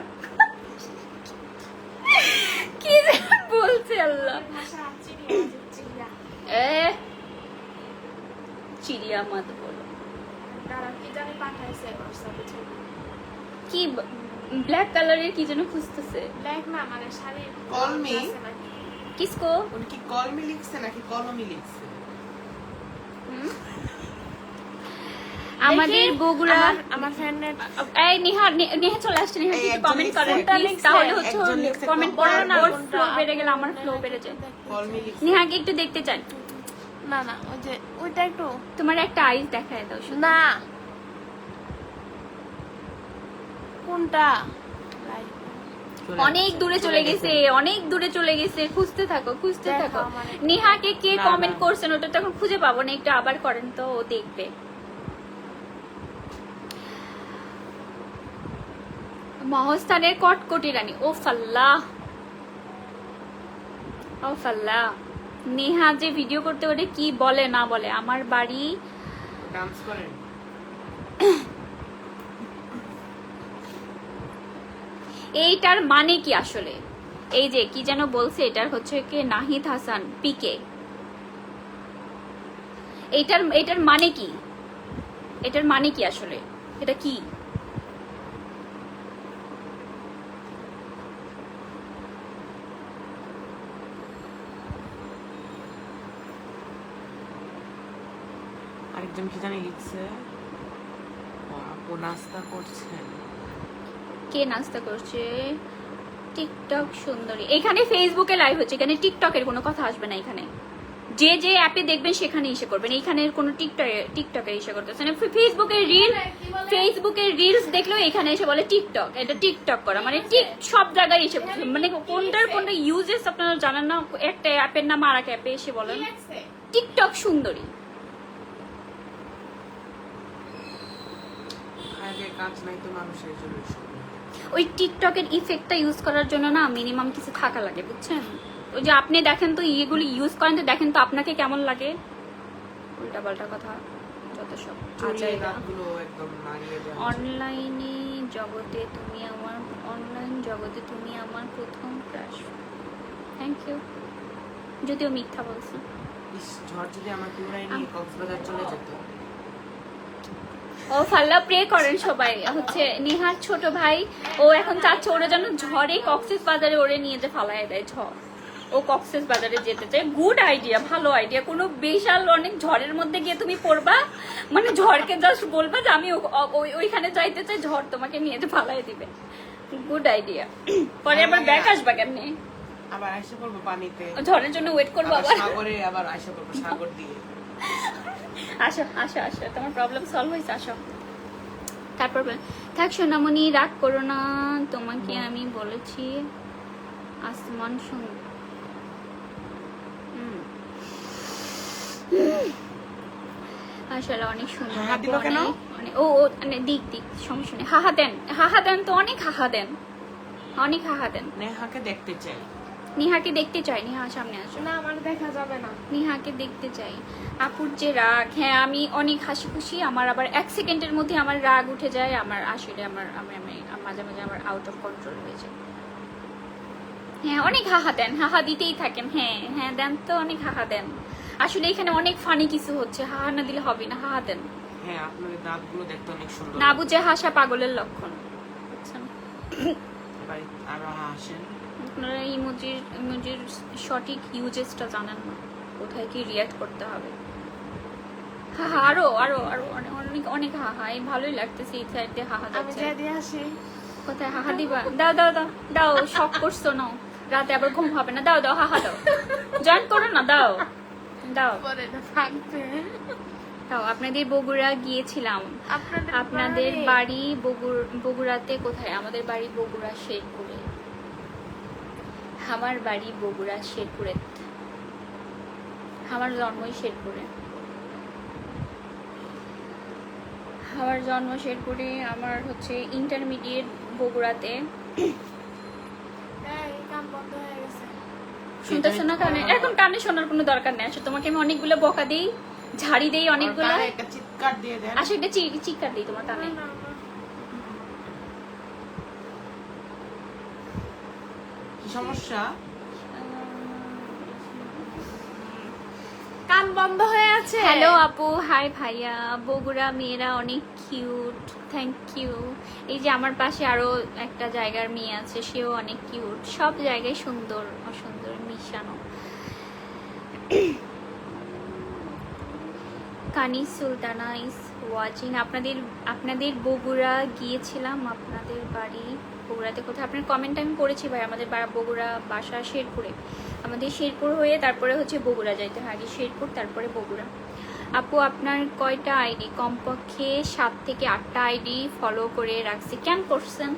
কি যে বলছে আল্লাহ। ভাষা চিড়িয়া, চিড়িয়া। চিড়িয়া মত বলো। দাঁড়াও, কি জানি পাঠাইছে হোয়াটসঅ্যাপে ছবি। কি ব্ল্যাক কালারের কি যেন খুঁজতেছে? ব্ল্যাক না, মানে শাড়ি। Call me? কিসকো? উনি কলমি লিখছে নাকি কলমি লিখছে? আমাদের বগুড়া আমার ফ্রেন্ডের এই নেহা চলে আসছে। নেহা এই একটু একজন কমেন্ট করেন লিখছে, প্লিজ, তাহলে হচ্ছে একজন লিখছে, কমেন্ট করো করার না, ওর কোনটা? ফ্লো বেড়ে গেলে আমার ফ্লো বেড়ে যায়। কলমি লিখছে। নেহাকে একটু দেখতে চাই, না না, ওই যে ওইটা একটু তোমার একটা আইস দেখায় দাও শুধু। না। কোনটা? অনেক দূরে চলে গেছে, অনেক দূরে চলে গেছে, খুঁজতে থাকো দেখো থাকো। আমার একটা- নেহাকে কে না, কমেন্ট না। করছেন ওটা তো এখন খুঁজে পাবো না, একটু আবার করেন তো, ও দেখবে। মহস্থানের কটকটি রানী, ও ফাল্লাহ ও ফাল্লাহ। নেহা যে ভিডিও করতে ওটা কি বলে না বলে। আমার বাড়ি ডান্স করেন। এইটার মানে কি আসলে? এই যে কি যেন বলছে, এটার হচ্ছে কি নাহিদ হাসান পিকে। এটার মানে কি? এটার মানে কি আসলে? এটা কি? আরেকজন কি জানি লিখছে, ও আপু নাস্তা করছেন। কে নাস্তা করছে? টিকটক সুন্দরী। এখানে ফেসবুকে লাইভ হচ্ছে, এখানে টিকটকের কোনো কথা আসবে না। এখানে যে যে অ্যাপে দেখবেন সেখানে এসে করবেন, এখানে কোনো টিকটকে এসে করতেছে না। ফেসবুকের রিলস দেখলেও এখানে এসে বলে টিকটক। এটা টিকটক করা মানে ঠিক সব জায়গায় এসে, মানে কোনটা ইউজেস আপনারা জানেন না। একটা অ্যাপের নাম আর এক অ্যাপে এসে বলেন টিকটক সুন্দরী। আগে কাজ নাই তো মানুষের জন্য ওই টিকটকের ইফেক্টটা ইউজ করার জন্য না মিনিমাম কিছু থাকা লাগে, বুঝছেন? ওই যে আপনি দেখেন তো ইয়েগুলি ইউজ করেন তো দেখেন তো আপনাকে কেমন লাগে। উল্টা পাল্টা কথা যত সব। রাতগুলো একদম মারিয়ে দেয়। অনলাইন জগতে তুমি আমার প্রথম ক্রাশ। Thank you. যদিও মিথ্যা বলছি। ইস, ঝড় যদি আমার পুরাই নিয়ে কক্সবাজার চলে যেত। ও ফাল্লা প্রে করেন সবাই। হচ্ছে নিহার ছোট ভাই, ও এখন চাচ্ছে ওরা যেন ঝড়ে কক্সেস বাজারে ওরে নিয়ে যে ফালায় দেয় ঝড়। ও কক্সেস বাজারে যেতে চায়। গুড আইডিয়া, ভালো আইডিয়া। কোনো বিশাল অনেক ঝড়ের মধ্যে গিয়ে তুমি পড়বা, মানে ঝড়কে জাস্ট বলবা যে আমি ওইখানে যাইতে চাই, ঝড় তোমাকে নিয়ে যে ফালাই দিবে। Good idea. পরে আবার ব্যাক আসবা কেমনি? আবার আইসা পড়বো পানিতে, ঝড়ের জন্য ওয়েট করবো আবার আবার। সাগরে আবার আইসা পড়বো সাগর দিয়ে। আসো আসো আসো, তোমার প্রবলেম সলভ হয়েছে, আসো। তারপর থাক সোনামণি, রাগ করো না, তোমাকে আমি বলেছি আসমান সুন্দর। আসলে অনেক সুন্দর। হাহা দিল কেন? ও মানে দিক সমস্যা নেই। হাহা দেন তো, অনেক হাহা দেন, অনেক হাহা দেন। নেহাকে দেখতে চাই। নিহাকে দেখতে চাই। নিহা সামনে আসো। না, আমার দেখা যাবে না। নিহাকে দেখতে চাই। আপুর যে রাগ, হ্যাঁ আমি অনেক হাসি খুশি, আমার আবার 1 সেকেন্ডের মধ্যে আমার রাগ উঠে যায়। আমার আসলে আমি মাঝে মাঝে আমার আউট অফ কন্ট্রোল হয়ে যায়। হ্যাঁ অনেক হাহা দেন, হাহা দিতেই থাকেন। হ্যাঁ হ্যাঁ দেন তো, অনেক হাহা দেন। আসলে এখানে অনেক ফানি কিছু হচ্ছে, হাহা না দিলে হবে না, হাহা দেন। হ্যাঁ, আপনাদের দাঁতগুলো দেখতে অনেক সুন্দর। না বুঝে হাসা পাগলের লক্ষণ, বুঝছেন? এবার আরো হাসেন। আপনারা ইমোজির সঠিক ইউজেসটা জানেন না, কোথায় কি রিয়াক্ট করতে হবে। হাহা, আরো আরো আরো অনেক অনেক হাহা, এই ভালোই লাগতেছে এই সাইড দিয়ে হাহা আমি যাচ্ছে। যা দিয়ে আসি। কোথায় হাহা দিবা? দাও দাও দাও দাও, শখ করছো না, রাতে আবার ঘুম হবে না, দাও দাও হাহা দাও, জয়েন করো না, দাও দাও পরে না থাকবে। দাও। আপনাদের বগুড়া গিয়েছিলাম। আপনাদের বাড়ি বগুড়াতে কোথায়? আমাদের বাড়ি বগুড়া শেরপুরে। আমার বাড়ি বগুড়া শেরপুরে, আমার জন্মই শেরপুরে, আমার জন্ম শেরপুরে, আমার হচ্ছে ইন্টারমিডিয়েট বগুড়াতে। এই কাম বন্ধ হয়ে গেছে। শুনতেছো না কানে? এখন কানে শোনার কোনো দরকার নেই। আসলে তোমাকে আমি অনেকগুলো বকা দিই, ঝাড়ি দেই অনেকগুলো, কানে একটা চিৎকার দিয়ে দেন। আসলে একটা চিৎকার দিই তোমার কানে। না, না। কি সমস্যা? কান বন্ধ হয়ে আছে। হ্যালো আপু, হাই ভাইয়া, বগুড়া মেয়েরা অনেক কিউট, থ্যাংক ইউ। এই যে আমার পাশে আরো একটা জায়গার মেয়ে আছে, সেও অনেক কিউট। সব জায়গায় সুন্দর অসুন্দর মিশানো। কানি সুলতানা ইজ ওয়াচিং। আপনাদের বগুড়া গিয়েছিলাম। আপনাদের বাড়ি বগুড়াতে কোথায়? আপনার কমেন্ট আমি করেছি ভাই, আমাদের বগুড়া বাসা শেরপুরে। আমাদের শেরপুর হয়ে তারপরে হচ্ছে বগুড়া যাইতে হয়, আগে শেরপুর তারপরে বগুড়া। আপু আপনার কয়টা আইডি? কমপক্ষে 7 থেকে 8টা আইডি ফলো করে রাখছি। কেন করছেন?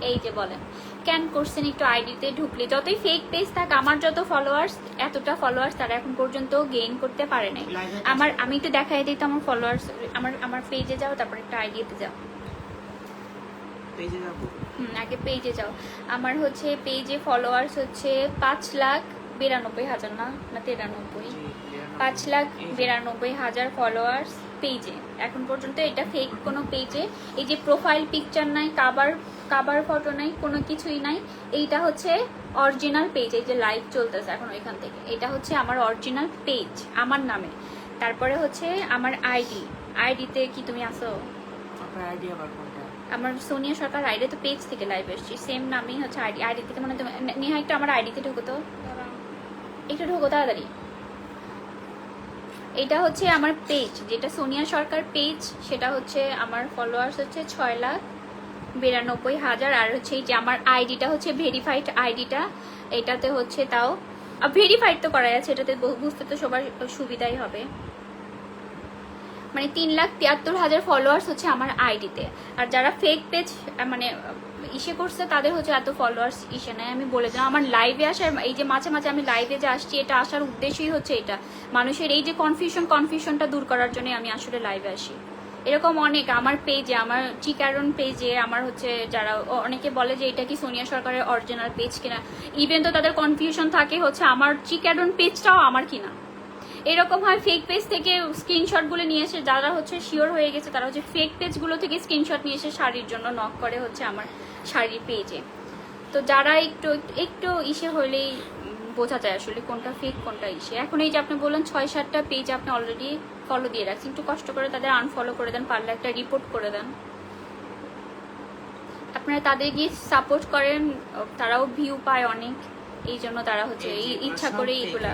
এই যে বলেন কেন করছেন? একটু আইডিতে ঢুকলে যতই ফেক পেজ থাক, আমার যত ফলোয়ার্স, এতটা ফলোয়ার্স তারা এখন পর্যন্ত গেইন করতে পারে নাই। আমি একটু দেখাই দিই তো আমার ফলোয়ার্স। আমার পেজে যাও, তারপর একটা আইডিতে যাও। পেজে যাবো। আগে পেজে যাও। আমার হচ্ছে পেজে ফলোয়ার্স হচ্ছে 5,92,000 না 93, 5,92,000 ফলোয়ার্স পেজে এখন পর্যন্ত। এটা ফেক কোনো পেজে। এই যে প্রোফাইল পিকচার নাই, কাভার ফটো নাই, কোনো কিছুই নাই। এইটা হচ্ছে অরিজিনাল পেজ। এই যে লাইভ চলতেছে এখন ওইখান থেকে, এটা হচ্ছে আমার অরিজিনাল পেজ আমার নামে। তারপরে হচ্ছে আমার আইডিতে কি তুমি আসো? আপনার আইডি আবার কোনটা? আমার সোনিয়া সরকার আইডি, তো পেজ থেকে লাইভ এসেছি, সেম নামেই হচ্ছে আইডি থেকে। মানে নেহা একটু আমার আইডিতে ঢুকো তো, একটু ঢুকো তাড়াতাড়ি। এটা হচ্ছে আমার পেজ, যেটা সোনিয়া সরকার পেজ, সেটা হচ্ছে আমার ফলোয়ার্স হচ্ছে 6,92,000। আর হচ্ছে এই যে আমার আইডিটা হচ্ছে ভেরিফাইড আইডিটা, এটাতে হচ্ছে তাও ভেরিফাইড তো করাই আছে, এটাতে বুঝতে তো সবার সুবিধাই হবে। মানে 3,73,000 ফলোয়ার্স হচ্ছে আমার আইডিতে। আর যারা ফেক পেজ মানে ইসে করছে, তাদের হচ্ছে এত ফলোয়ার্স ইসে নাই। আমি বলে দিলাম আমার লাইভে আসার, এই যে মাঝে মাঝে আমি লাইভে যে আসছি, এটা আসার উদ্দেশ্যই হচ্ছে এটা, মানুষের এই যে কনফিউশনটা দূর করার জন্য আমি আসলে লাইভে আসি। এরকম অনেক আমার পেজে, আমার চিকারন পেজে আমার হচ্ছে যারা অনেকে বলে যে এটা কি সোনিয়া সরকারের অরিজিনাল পেজ কিনা, ইভেন তো তাদের কনফিউশন থাকে হচ্ছে আমার চিকারন পেজটাও আমার কিনা। এরকম হয় ফেক পেজ থেকে স্ক্রিনশটগুলো নিয়ে এসে, যারা হচ্ছে শিওর হয়ে গেছে তারা হচ্ছে ফেক পেজগুলো থেকে স্ক্রিনশট নিয়ে এসে শাড়ির জন্য নক করে হচ্ছে আমার শাড়ির পেজে। তো যারা একটু ইসে হলেই বোঝা যায় আসলে কোনটা ফেক কোনটা ইসে। এখন এই যে আপনি বললেন 6-7টা পেজ আপনি অলরেডি ফলো দিয়ে রাখছেন, একটু কষ্ট করে তাদের আনফলো করে দেন, পারলে একটা রিপোর্ট করে দেন। আপনারা তাদের গিয়ে সাপোর্ট করেন, তারাও ভিউ পায় অনেক, এই জন্য তারা হচ্ছে ইচ্ছা করে এইগুলা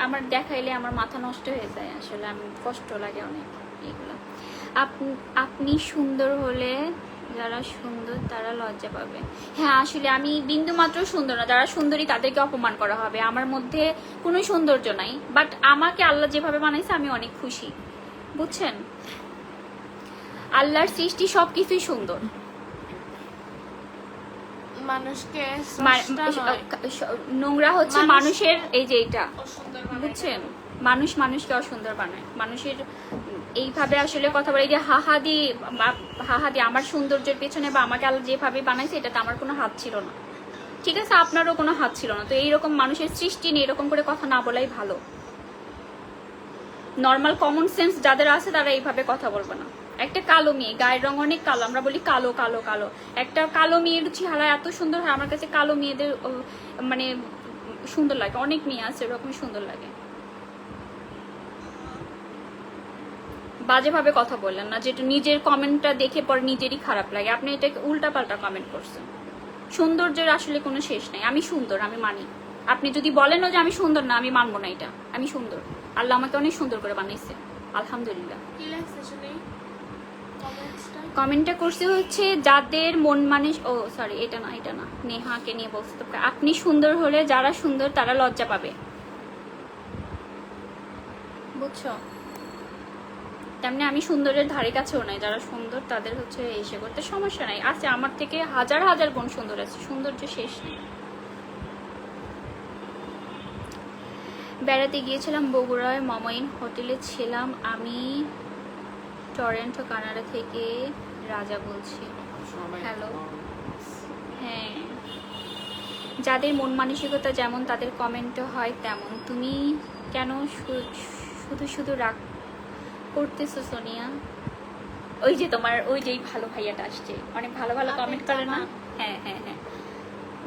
আমার দেখাইলে আমার মাথা নষ্ট হয়ে যায়, আসলে আমি কষ্ট লাগে অনেক এগুলো। আপনি সুন্দর হলে যারা সুন্দর তারা লজ্জা পাবে। হ্যাঁ আসলে আমি বিন্দু মাত্র সুন্দর না, যারা সুন্দরী তাদেরকে অপমান করা হবে। আমার মধ্যে কোনো সৌন্দর্য নাই, বাট আমাকে আল্লাহ যেভাবে বানাইছে আমি অনেক খুশি, বুঝছেন? আল্লাহর সৃষ্টি সবকিছুই সুন্দর। মানুষকে নোংরা হচ্ছে মানুষের, এই যে এটা বুঝছেন, মানুষকে অসুন্দর বানায়। মানুষের এইভাবে আসলে কথা বলে যে হাহা দিয়ে আমার সৌন্দর্যের পেছনে বা আমাকে আল্লাহ যেভাবে বানাইছে এটাতে আমার কোনো হাত ছিল না, ঠিক আছে? আপনারও কোনো হাত ছিল না। তো এইরকম মানুষের সৃষ্টি নিয়ে এরকম করে কথা না বলাই ভালো। নর্মাল কমন সেন্স যাদের আছে তারা এইভাবে কথা বলবে না। একটা কালো মেয়ে, গায়ের রং অনেক কালো, আমরা বলি কালো কালো কালো, একটা কালো মেয়ের চেহারা এত সুন্দর হয়, আমার কাছে কালো মেয়েদের মানে সুন্দর লাগে। অনেক মেয়ে আছে এরকম সুন্দর লাগে, বাজেভাবে কথা বললেন না, যেটা নিজের কমেন্টটা দেখে পরে নিজেরই খারাপ লাগে। আপনি এটাকে উল্টাপাল্টা কমেন্ট করছেন। সৌন্দর্যের আসলে কোনো শেষ নাই। আমি সুন্দর, আমি মানি। আপনি যদি বলেনও যে আমি সুন্দর না, আমি মানবো না এটা। আমি সুন্দর, আল্লাহ আমাকে অনেক সুন্দর করে বানাইছে, আলহামদুলিল্লাহ। কি লাগছে শুনি কমেন্টসটা? কমেন্টটা করছে হচ্ছে যাদের মন মানে, ও সরি এটা না, নেহাকে নিয়ে বলছে। তো আপনি সুন্দর হলে যারা সুন্দর তারা লজ্জা পাবে, বুঝছো? তেমনি আমি সুন্দরের ধারে কাছেও নাই। যারা সুন্দর তাদের হচ্ছে এসে করতে সমস্যা নাই। আছে আমার থেকে হাজার হাজার গুণ সুন্দর আছে, সৌন্দর্য শেষ নেই। বেড়াতে গিয়েছিলাম বগুড়ায়, মামাইন হোটেলে ছিলাম আমি। টরেন্টো কানাডা থেকে রাজা বলছি। সবাই হ্যালো। হ্যাঁ, যাদের মন মানসিকতা যেমন তাদের কমেন্টও হয় তেমন। তুমি কেন শুধু শুধু রাগ করতেছো সোনিয়া? ওই যে তোমার ওই যে ভালো ভাইয়াটা আসছে, অনেক ভালো ভালো কমেন্ট করে না? হ্যাঁ হ্যাঁ হ্যাঁ,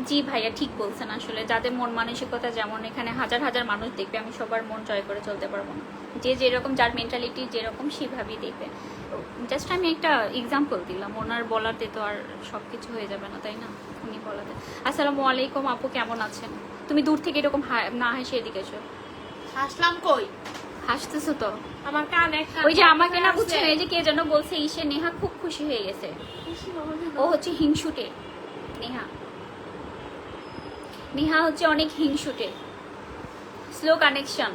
জি ভাইয়া ঠিক বলছেন। আসলে যাদের মন মানসিকতা যেমন, এখানে হাজার হাজার মানুষ দেখবে, আমি সবার মন জয় করে চলতে পারবো না। যে যেরকম, যার মেন্টালিটি যেরকম সেভাবেই দেখবে। জাস্ট আমি একটা এক্সাম্পল দিলাম, ওনার বলাতে তো আর সব কিছু হয়ে যাবে না, তাই না? উনি বলাতে। আসসালামু আলাইকুম আপু, কেমন আছেন? তুমি দূর থেকে এরকম না হেসে এদিকে এসো। হাসলাম কই? হাসতেছো তো। আমার কানে ওই যে আমাকে না বুঝছেন, এই যে কে যেন বলছে ইসে, নেহা খুব খুশি হয়ে গেছে। ও হচ্ছে হিংসুটে। নেহা হচ্ছে অনেক হিংসুটে। Slow connection.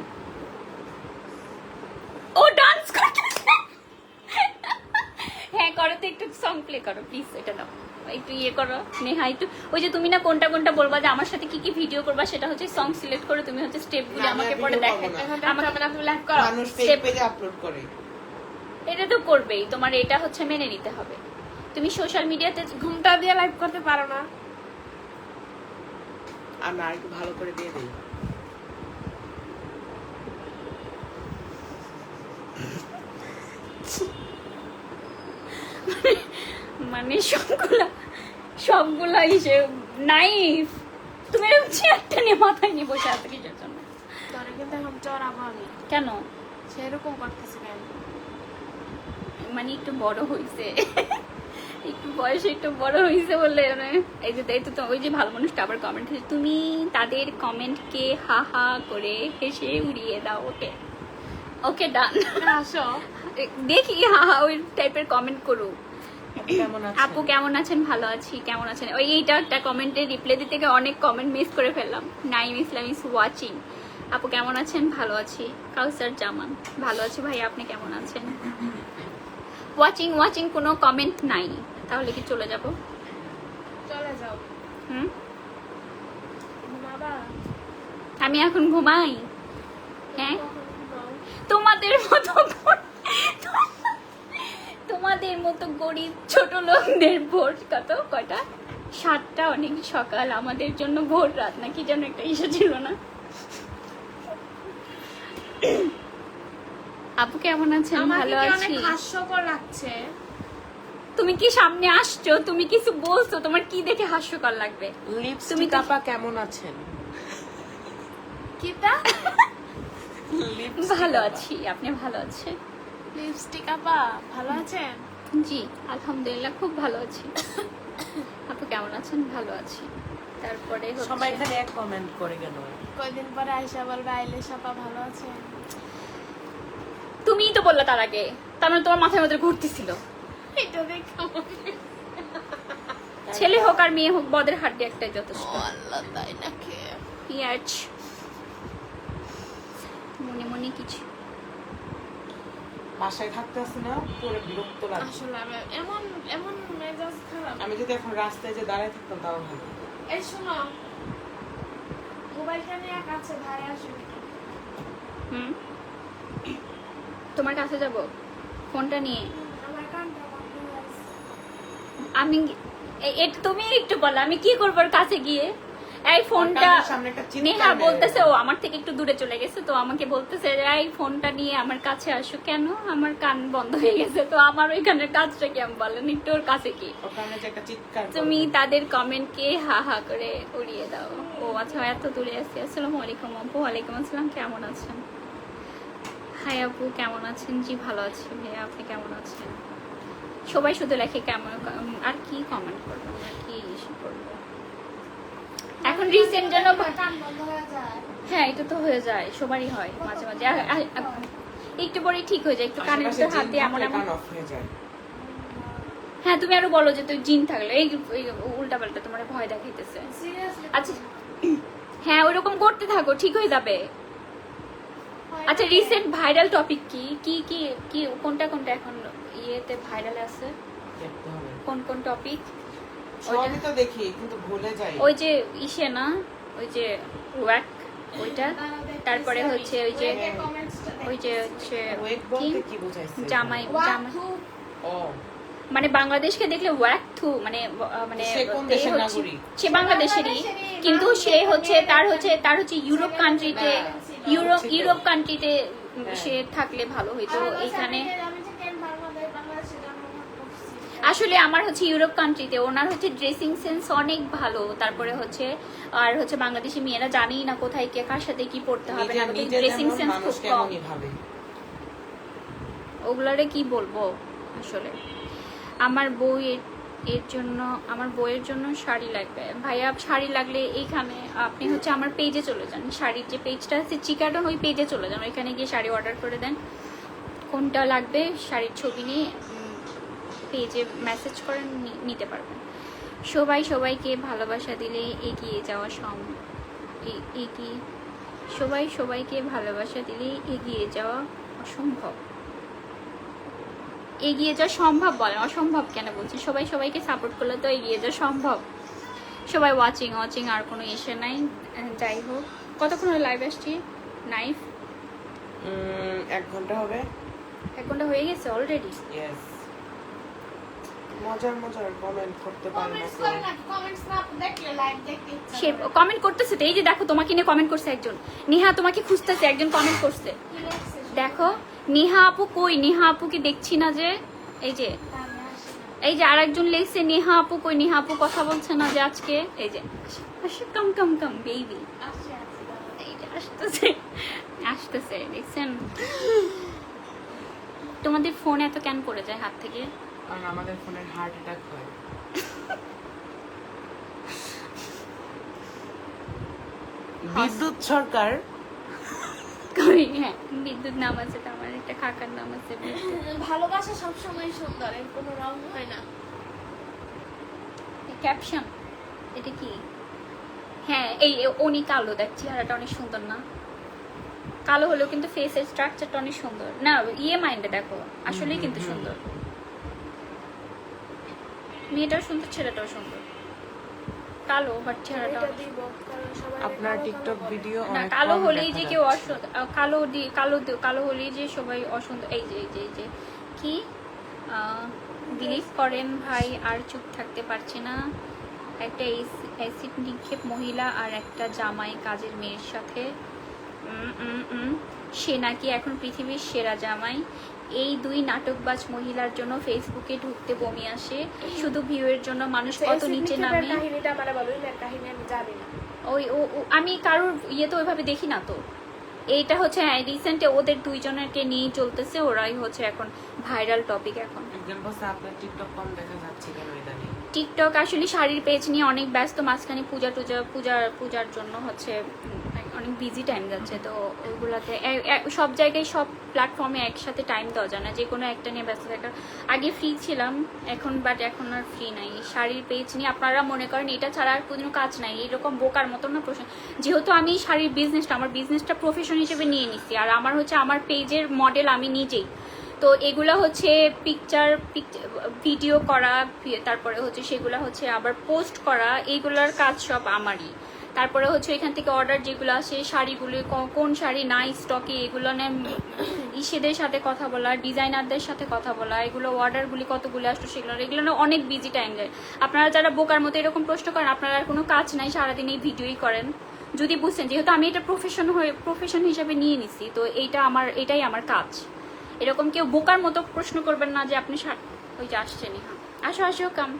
ও ডান্স করতেছে। হ্যাঁ করো তো, একটু সং প্লে করো প্লিজ। এটা দাও একটু, ইয়ে করো নেহা একটু। ওই যে তুমি না কোনটা কোনটা বলবা যে আমার সাথে কি কি ভিডিও করবা, সেটা হচ্ছে সং সিলেক্ট করে তুমি হচ্ছে স্টেপ গুলো আমাকে পরে দেখাই। আমাকে তুমি লাইভ করো। মানুষ ফেক পেজে আপলোড করে। এটা তো করবেই, তোমার এটা হচ্ছে মেনে নিতে হবে। তুমি সোশ্যাল মিডিয়াতে ঘুমটা দিয়ে লাইভ করতে পারো না? আমি আর একটু ভালো করে দিয়ে দিই। মানে সবগুলা ইসে নাইফ। তুমি এরকম চেয়ারটা নিয়ে মাথায় নিয়ে বসে আছো কিসের জন্য? তোরে কিন্তু এখন চড়াবো আমি। কেন? সেরকম করতেছি কেন? মানে একটু বড় হইছে, একটু বয়সে একটু বড় হইছে বললে এই যে তাই তো। ওই যে ভালো মানুষটা আবার কমেন্ট করেছে, তুমি তাদের কমেন্টকে হা হা করে হেসে উড়িয়ে দাও। ওকে ওকে ডান। আসো দেখি হা হা ওই টাইপের কমেন্ট করু। কেমন আছেন? আপু কেমন আছেন? ভালো আছি। কেমন আছেন? ওই এইটা একটা কমেন্টে রিপ্লাই দিতে গিয়ে অনেক কমেন্ট মিস করে ফেললাম। নাইম ইসলাম ইস ওয়াচিং। আপু কেমন আছেন? ভালো আছি। কাউসার জামান ভালো আছি। ভাই আপনি কেমন আছেন? ওয়াচিং কোনো কমেন্ট নাই, তাহলে কি চলে যাব? চলে যাও। হুম, ঘুমাবা? আমি এখন ঘুমাই? হ্যাঁ, কখন ঘুমাও? তোমাদের মতো গরিব ছোট লোকদের ভোর কয়টা? 7টা অনেক সকাল, আমাদের জন্য ভোর রাত নাকি যেন একটা ইস্যু ছিল না? আপু কেমন আছেন? ভালো আমাকে কি আছি। অনেক হাস্যকর লাগছে? তুমি কি সামনে আসছো, তুমি কিছু বলছো, তোমার কি দেখে হাস্যকর লাগবে? লিপস্টিক আপা কেমন আছেন? কিতা? ভালো আছি, আপনি ভালো আছেন? লিপস্টিক আপা ভালো আছেন? জি আলহামদুলিল্লাহ খুব ভালো আছি। আপু কেমন আছেন? ভালো আছি। তারপরে হচ্ছে- সবাই এখানে এক কমেন্ট করে গেল। কয়দিন পরে আইসা বলবে আইলেশ আপা ভালো আছেন। তুমিই তো বললে তার আগে, তার মানে তোমার মাথার মধ্যে ঘুরতেছিল। এটা দেখে ছেলে হোক আর মেয়ে হোক, বদের হাড্ডি একটাই যথেষ্ট। আল্লাহ তাই নাকি? ইয়াচ মনে মনে কিছু। বাসায় থাকতে আসি না, পরে বিরক্ত লাগে। আসলে আমি এমন এমন মেজাজ খারাপ। আমি যদি এখন রাস্তায় যে দাঁড়ায় থাকতাম তাও ভালো। এই শোনো, মোবাইলটা নিয়ে কাছে ধারে আসবে। হুম, তোমার কাছে যাব ফোনটা নিয়ে। আমার কানটা বন্ধ হয়ে আছে। আমি এটা তুমি একটু বলো, আমি কি করবো ওর কাছে গিয়ে? এই ফোনটা কানের সামনে একটা চিৎকার নেহা মেরে বলতেছে, দাও। ও আমার থেকে একটু দূরে চলে গেছে, তো আমাকে বলতেছে যে এই ফোনটা নিয়ে আমার কাছে আসো। কেন? আমার কান বন্ধ হয়ে গেছে, তো আমার ওইখানের কাজটা কি আমি বলেন একটু ওর কাছে কি? ওখানে যে একটা চিৎকার তুমি করবে। তাদের কমেন্টকে হা হা করে উড়িয়ে দাও। ও আচ্ছা, এত দূরে আছি। আসসালামু আলাইকুম আপু। ওয়ালাইকুম আসসালাম, কেমন আছেন? হাই আপু কেমন আছেন? জি ভালো আছি ভাইয়া, আপনি কেমন আছেন? সবাই শুধু লেখে কেমন, আর কি কমেন্ট করবো, আর কি ইস্যু করবো। এখন রিসেন্ট যেন কান বন্ধ হয়ে যায়। হ্যাঁ এটা তো হয়ে যায়, সবারই হয় মাঝে মাঝে। একটু পরেই ঠিক হয়ে যায়, একটু কানের ভিতর হাত দিয়ে এমন এমন। কান অফ হয়ে যায়। হ্যাঁ তুমি আরো বলো যে তুই জিন থাকলে এই উল্টা পাল্টা তোমার ভয় দেখাইতেছে। Seriously? আচ্ছা হ্যাঁ ওইরকম করতে থাকো, ঠিক হয়ে যাবে। আচ্ছা রিসেন্ট ভাইরাল টপিক কি কি কি কি কোনটা কোনটা এখন ইয়েতে ভাইরাল আছে? দেখতে হবে। কোন কোন টপিক? সবই তো দেখি কিন্তু ভুলে যাই। ওই যে ইসে না, ওই যে ওয়াক ওইটা, তারপরে হচ্ছে ওই যে ওই যে হচ্ছে ওয়েক কি বলতে কি বোঝাইছে? জামাই জামাই ও মানে বাংলাদেশকে দেখলে ওয়াক থু মানে মানে সে কোন এ দেশের হচ্ছে- নাগরিক? সে বাংলাদেশেরই, কিন্তু সে হচ্ছে তার হচ্ছে ইউরোপ কান্ট্রিতে, ইউরোপ কান্ট্রিতে সে থাকলে ভালো হইতো। এখানে আসলে আমার হচ্ছে ইউরোপ কান্ট্রিতে, ওনার হচ্ছে ড্রেসিং সেন্স অনেক ভালো। তারপরে হচ্ছে আর হচ্ছে বাংলাদেশি মেয়েরা জানেই না কোথায় কে কার সাথে কি পড়তে হবে না, নিজে ড্রেসিং যেমন সেন্স খুব মানুষ কম। কেমনই ভাবে। ওগুলারে কি বলবো আসলে। আমার বউয়ের জন্য শাড়ি লাগবে ভাইয়া। শাড়ি লাগলে এইখানে আপনি হচ্ছে আমার পেজে চলে যান, শাড়ির যে পেজটা আছে চিকাডন, ওই পেজে চলে যান, ওইখানে গিয়ে শাড়ি অর্ডার করে দেন। কোনটা লাগবে শাড়ির ছবি নিয়ে পেজে মেসেজ করেন, নিতে পারবেন। সবাইকে ভালোবাসা দিলে এগিয়ে যাওয়া সবাইকে ভালোবাসা দিলে এগিয়ে যাওয়া অসম্ভব। এগিয়ে যাওয়া সম্ভব বলেন, অসম্ভব কেন বলছি? সবাইকে সাপোর্ট করলে তো এগিয়ে যাওয়া সম্ভব। সবাই ওয়াচিং আর কোনো এসে নাই। যাই হোক কতক্ষণ লাইভ আসছি? নাইফ 1 ঘন্টা হবে। 1 ঘন্টা হয়ে গেছে অলরেডি। ইয়েস। মজার কমেন্ট করতে পারেন কমেন্টস আপনি। করে না, কমেন্টস না দেখলে লাইভ দেখতে ইচ্ছা সে করে। কমেন্ট করতেছে তো, এই যে দেখো তোমাকে নিয়ে কমেন্ট করছে একজন, নেহা তোমাকে খুঁজতেছে, একজন কমেন্ট করছে। কি লেখছে? দেখো নেহা আপু কই, নেহা আপুকে দেখছি না যে। এই যে আরেকজন লিখছে নেহা আপু কই, নেহা আপু কথা বলছে না যে আজকে। এই যে কাম বেবি এই যে আসতেছে দেখছেন। তোমাদের ফোন এত কেন পড়ে যায় হাত থেকে? আর আমাদের ফোনের হার্ট অ্যাটাক হয়। বিদ্যুৎ সরকার কই হ্যাঁ বিদ্যুৎ নাম আছে, তো আমার একটা কাকার নাম আছে বিদ্যুৎ। ভালোবাসা সবসময় সুন্দর, এর কোনো রং হয় না। ক্যাপশন এটা কি? হ্যাঁ এই উনি কালো, দেখ চেহারাটা অনেক সুন্দর না? কালো হলেও কিন্তু ফেসের স্ট্রাকচারটা অনেক সুন্দর না, মাইন্ডে দেখো আসলেই কিন্তু সুন্দর। মেয়েটাও সুন্দর, ছেলেটাও সুন্দর। কালো বাট চেহারাটা এটা অনেক দিব কারণ সবাই আপনার টিকটক ভিডিও না, অনেক কালো কম হলেই দেখা যে কেউ যাচ্ছে। কালো হলেই যে সবাই অসুন্দর। এই যে কি বিলিভ করেন ভাই, আর চুপ থাকতে পারছে না। একটা অ্যাসিড নিক্ষেপ মহিলা আর একটা জামাই কাজের মেয়ের সাথে। সে নাকি এখন পৃথিবীর সেরা জামাই। এই 2 নাটকবাজ মহিলার জন্য ফেসবুকে ঢুকতে বমি আসে, শুধু ভিউয়ের জন্য মানুষ কত নিচে নামে। কাহিনীটা মানে বলুন, এর কাহিনী আমি জানি না। আমি কারোর ইয়ে তো ওইভাবে দেখি না তো। এইটা হচ্ছে রিসেন্টে ওদের 2 জনকে নিয়ে চলতেছে, ওরাই হচ্ছে এখন ভাইরাল টপিক। এখন একজন বলছে আপনার টিকটক কম দেখা যাচ্ছে কেন ইদানিং? টিকটক আসলে শাড়ির পেজ নিয়ে অনেক ব্যস্ত, মাঝখানে পূজার জন্য হচ্ছে অনেক বিজি টাইম যাচ্ছে, তো ওইগুলাতে সব জায়গায় সব প্ল্যাটফর্মে একসাথে টাইম দেওয়া যায় না, যে কোনো একটা নিয়ে ব্যস্ত থাকা। আগে ফ্রি ছিলাম এখন আর ফ্রি নাই। শাড়ির পেজ নিয়ে আপনারা মনে করেন এটা ছাড়া আর কোনো কাজ নাই, এরকম বোকার মতো না প্রশ্ন। যেহেতু আমি শাড়ির আমার বিজনেসটা প্রফেশন হিসেবে নিয়ে নিচ্ছি, আর আমার হচ্ছে আমার পেজের মডেল আমি নিজেই, তো এগুলো হচ্ছে ভিডিও করা, তারপরে হচ্ছে সেগুলো হচ্ছে আবার পোস্ট করা, এইগুলোর কাজ সব আমারই। তারপরে হচ্ছে এখান থেকে অর্ডার যেগুলো আসে শাড়িগুলি, কোন শাড়ি নাই স্টকে, এগুলো ইসেদের সাথে কথা বলা, ডিজাইনারদের সাথে কথা বলা, এগুলো অর্ডারগুলি কতগুলো আসলো এগুলো অনেক বিজি টাইম যায়। আপনারা যারা বোকার মতো এরকম প্রশ্ন করেন, আপনারা আর কোনো কাজ নাই, সারাদিন এই ভিডিওই করেন। যদি বুঝছেন যেহেতু আমি এটা প্রফেশন হিসেবে নিয়ে নিছি, তো এটাই আমার কাজ। এরকম কেউ বোকার মতো প্রশ্ন করবেন না যে আপনি ওই যে আসছেনই। হ্যাঁ আসো কাম।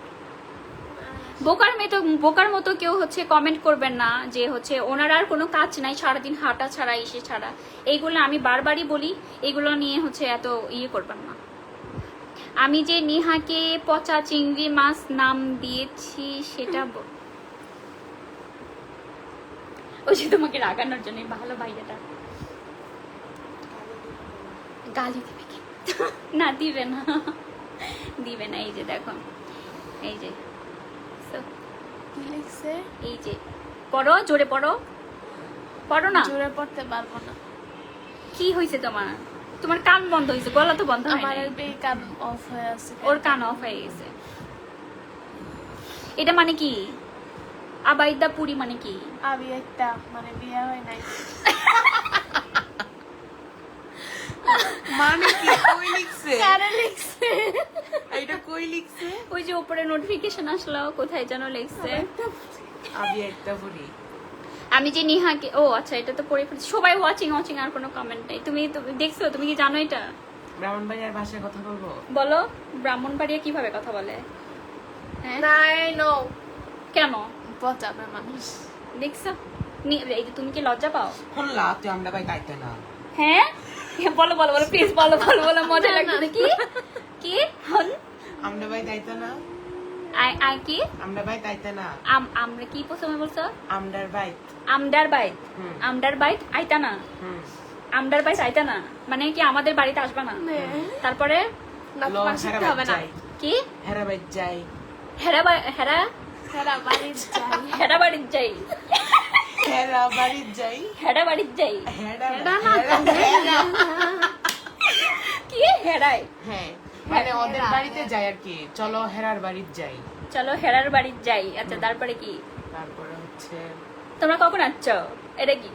বোকার মতো কেউ হচ্ছে কমেন্ট করবেন না যে হচ্ছে ওনার আর কোনো কাজ নাই, সারাদিন হাঁটা ছাড়া এসে ছাড়া। এইগুলো আমি বারবারই বলি, এগুলো নিয়ে হচ্ছে এত ইয়ে করবেন না। আমি যে নিহাকে পচা চিংড়ি মাছ নাম দিয়েছি সেটা ওই যে তোমাকে রাগানোর জন্য ভালো ভাইয়াটা গালি দিবে কি না, দিবে না, দিবে না। এই যে দেখো, এই যে So, কি লিখছে? এই যে পড়ো, জোরে পড়ো, পড়ো না। জোরে পড়তে পারবো না। কি হয়েছে তোমার? তোমার কান বন্ধ হয়েছে, গলা তো বন্ধ হয় আমার নাই। এই কান অফ হয়ে আছে। ওর কান অফ হয়ে গেছে। এটা মানে কি? আবাইদা পুরি মানে কি? আমি একটা মানে বিয়ে হয় নাই। মানে কি কই লিখছে? কারে লিখছে? এটা কই লিখছে? ওই যে উপরে নোটিফিকেশন আসলো, কোথায় যেন লিখছে। আমি একটা বলি। আমি যে নিহাকে, ও আচ্ছা, এটা তো পড়ে ফেলছি। সবাই ওয়াচিং আর কোনো কমেন্ট নাই। তুমি দেখছো? তুমি কি জানো এটা? ব্রাহ্মণবাড়িয়ার ভাষায় কথা বলবো? বলো, ব্রাহ্মণবাড়িয়া কিভাবে কথা বলে? হ্যাঁ, নাই নো কেন? পচাবে মানুষ। দেখছো? এই যে তুমি কি লজ্জা পাও? হল্লা তুই আমরা ভাই গাইতে না। হ্যাঁ, বলো বলো বলো প্লিজ, বলো বলো বলো, মজা লাগছে। কি কি হন? আমরা ভাই গাইতে না। আই কি? আমরা ভাই গাইতে না। আমরা কি প্রথমে বলছো? আমরার ভাই। আমডার বাইত। হুম। আমডার বাইত আইতা না। হুম। আমডার বাইত আইতা না মানে কি আমাদের বাড়িতে আসবা না? তারপরে না ল তোমার শিখতে হবে না। যাই। কি? হেরা ভাই যাই। হেরা হেরা হেরা বাড়ির যাই। হেরা বাড়ির যাই। হেরা বাড়ি যাই। হেরা বাড়ির যাই। হেরা হেরা না, হেরা। কি হেরাই? হ্যাঁ, মানে ওদের বাড়িতে যাই আর কি। চলো হেরার বাড়ি যাই। চলো হেরার বাড়ির যাই। আচ্ছা, তারপরে কি? তারপরে হচ্ছে তোমরা কখন আসছ? এটা কি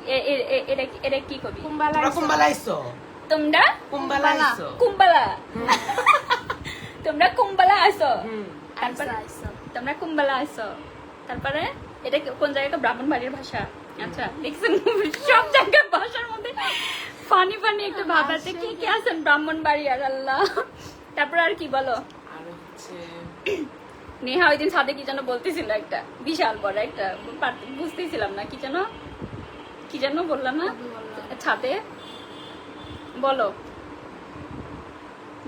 এটা কি কবি? কুম্বালা তোমরা কুম্বালা আইছো? তোমরা কুম্বালা আইছো? কুম্বালা। তোমরা কুম্বালা আসো। হুম। তারপরে তোমরা কুম্বালা আসো। তারপরে এটা কোন জায়গায়? ব্রাহ্মণবাড়ির ভাষা। আচ্ছা, দেখছেন সব জায়গার ভাষার মধ্যে ফানি একটা ভাব আছে। কি কি আছেন ব্রাহ্মণবাড়ি আর আল্লাহ। তারপর আর কি বলো? আর হচ্ছে নেহা ওই দিন ছাদে কি যেন বলতেছিল, একটা বিশাল বড় একটা, বুঝতেছিলাম না কি যেন বললাম না ছাদে। বলো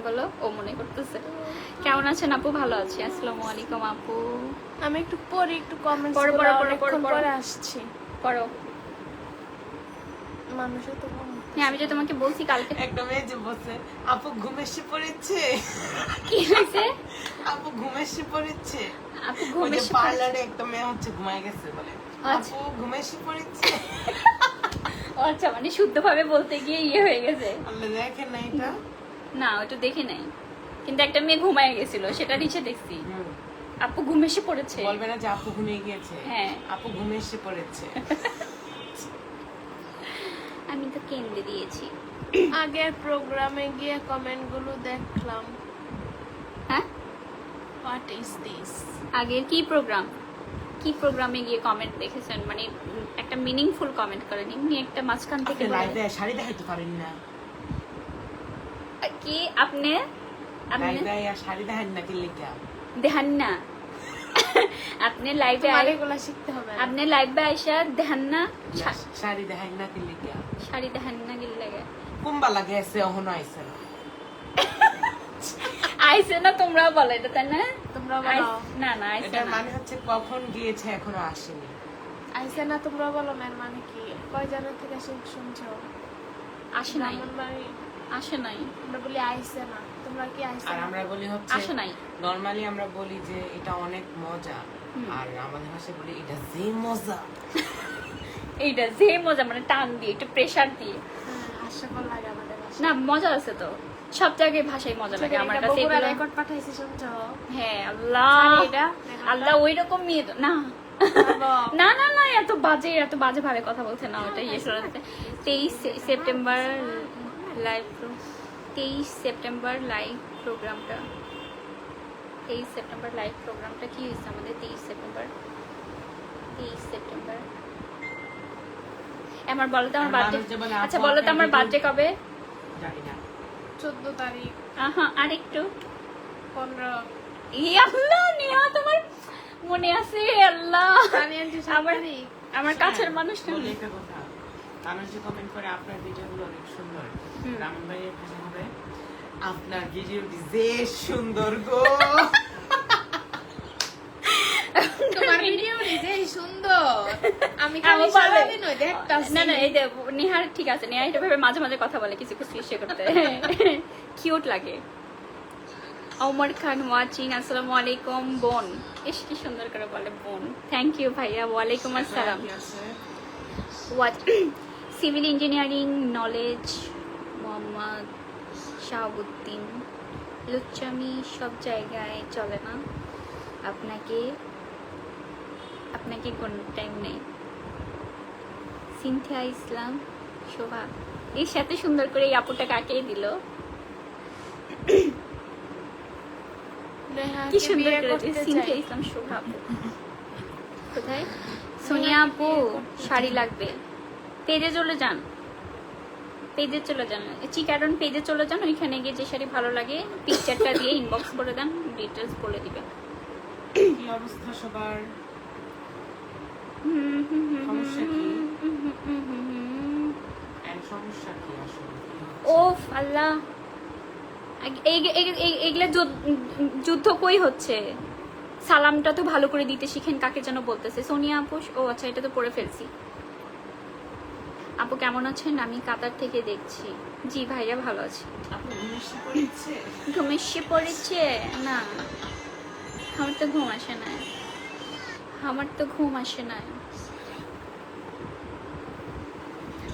বলো, ও মনে করতেছে। কেমন আছেন আপু? ভালো আছি, আসসালামু আলাইকুম আপু। আমি একটু পরে একটু কমেন্টস পড়ো, পড়ো, পড়ো, পড়ো, পড়ো। পরে আসছি। পড়ো। মানুষে তো কম। হ্যাঁ, আমি যে তোমাকে বলছি কালকে। একটা মেয়ে যে বলছে আপু ঘুম এসে পড়েছে। কি হয়েছে? আপু ঘুম এসে পড়েছে। আপু ওই ঘুম যে এসে পার্লারে একটা মেয়ে হচ্ছে ঘুমায় গেছে বলে আচ্ছা। আপু ঘুম এসে পড়েছে। আচ্ছা, মানে শুদ্ধভাবে বলতে গিয়ে ইয়ে হয়ে গেছে। আল্লাহ দেখেন না এটা? না, ওটা দেখে নাই, কিন্তু একটা মেয়ে ঘুমায় গেছিল, সেটা নিচে দেখছি। হুম। আপু ঘুম এসে পড়েছে। বলবে না যে আপু ঘুমিয়ে গিয়েছে? হ্যাঁ। আপু ঘুম এসে পড়েছে। আমি তো কেন্দ্রে দিয়েছি। আগের প্রোগ্রামে গিয়ে কমেন্ট গুলো দেখলাম। হ্যাঁ, হোয়াট ইজ দিস? আগের কি প্রোগ্রামে গিয়ে কমেন্ট দেখেছেন? মানে একটা মিনিংফুল কমেন্ট করেন, এমনি একটা মাঝখান থেকে বলে। লাইভে শাড়ি দেখাইতে পারেন না? কি আপনি লাইভে আর শাড়ি দেখান না কি লিখা? দেখান না? আপনি লাইভে তোমার এগুলা শিখতে হবে না। আপনি লাইভে আইসা দেখান না? শাড়ি দেখান না কি লিখা? শাড়ি দেখান না গিল লাগে। কুম্বা লাগে এসে এখনো আইছে না। আইসে না, তোমরাও বলো এটা, তাই না? তোমরা বলো। না না, আইসে এটার না। মানে হচ্ছে কখন গিয়েছে এখনো আসেনি। আইসে না তোমরা বলো না, এর মানে কি? কয় জায়গা থেকে শুনছো? আসে নাই, ব্রাহ্মণবাড়ি। আসে নাই। আমরা বলি আইসে না, তোমরা কি আইসে আর না? আমরা বলি হচ্ছে আসে নাই। নরমালি আমরা বলি যে এটা অনেক মজা, আর আমাদের ভাষায় বলি এটা যে মজা। এইটা যে মজা, মানে টান দিয়ে, একটু প্রেসার দিয়ে। হাস্যকর লাগে আমাদের ভাষা। না, মজা আছে তো, সব জায়গায় ভাষায় মজা লাগে আমার কাছে বগুড়া এগুলো। রেকর্ড পাঠাইছি শুনছো? হ্যাঁ, আল্লাহ জানি এটা, আল্লাহ ওই রকম মেয়ে তো না। না না না, এত বাজে ভাবে কথা বলছে না। ওটা ইয়ে শোনাচ্ছে 23 সেপ্টেম্বর লাইভ 23 সেপ্টেম্বর লাইভ প্রোগ্রামটা 23 সেপ্টেম্বর লাইভ প্রোগ্রামটা কি হয়েছে আমাদের? 23 সেপ্টেম্বর আমার বলো তো, আমার বার্থডে। আচ্ছা বলো তো, আমার বার্থডে কবে? জানি না। 14 তারিখ। আহা, আরেকটু 15। ই আল্লাহ, নেহা তোমার মনে আছে আল্লাহ তানিয়া আন্টি আমার আমার কাছের মানুষটা বলি একটা কথা, মানুষ যে কমেন্ট করে আপনার ভিডিওগুলো অনেক সুন্দর, রামন ভাইয়ের ভাষা হবে আপনার ভিডিওটি যে সুন্দর গো। তোমার ভিডিও নিজেই সুন্দর, আমি আমি খালি বলে- সারাদিন ওই দেখতাম না না এই যে নিহার ঠিক আছে নিহার এটা ভাবে মাঝে মাঝে কথা বলে কিছু কিছু ইচ্ছে করতে কিউট লাগে ওমর খান ওয়াচিং আসসালামু আলাইকুম বোন এস কি সুন্দর করে বলে বোন থ্যাংক ইউ ভাইয়া ওয়ালাইকুম আসসালাম কি আছে? What civil engineering knowledge Mohammad Shahabuddin লুচ্চামি সব জায়গায় চলে না আপনাকে আপনাকে কোন টাইম নেই সিনথিয়া ইসলাম শোভা এর সাথে সুন্দর করে এই আপুটা কাকেই দিল কি সুন্দর করেছে সিনথিয়া ইসলাম শোভা আপু কোথায় সোনিয়া আপু শাড়ি লাগবে পেজে চলে যান পেজে চলে যান চিকারন পেজে চলে যান ওইখানে গিয়ে যে শাড়ি ভালো লাগে পিকচারটা দিয়ে ইনবক্স করে দেন ডিটেলস বলে দিবে কি অবস্থা সবার? সমস্যা কি? সমস্যা কি আসলে? কি হচ্ছে? ওফ আল্লাহ এইগুলা যুদ্ধ কই হচ্ছে সালামটা তো ভালো করে দিতে শিখেন কাকে যেন বলতেছে সোনিয়া আপু ও আচ্ছা এটা তো পড়ে ফেলছি আপু কেমন আছেন আমি কাতার থেকে দেখছি জি ভাইয়া ভালো আছি আপু ঘুমিয়ে পড়েছে? ঘুমিয়ে পড়েছে না আমার তো ঘুম আসে না আমার তো ঘুম আসে না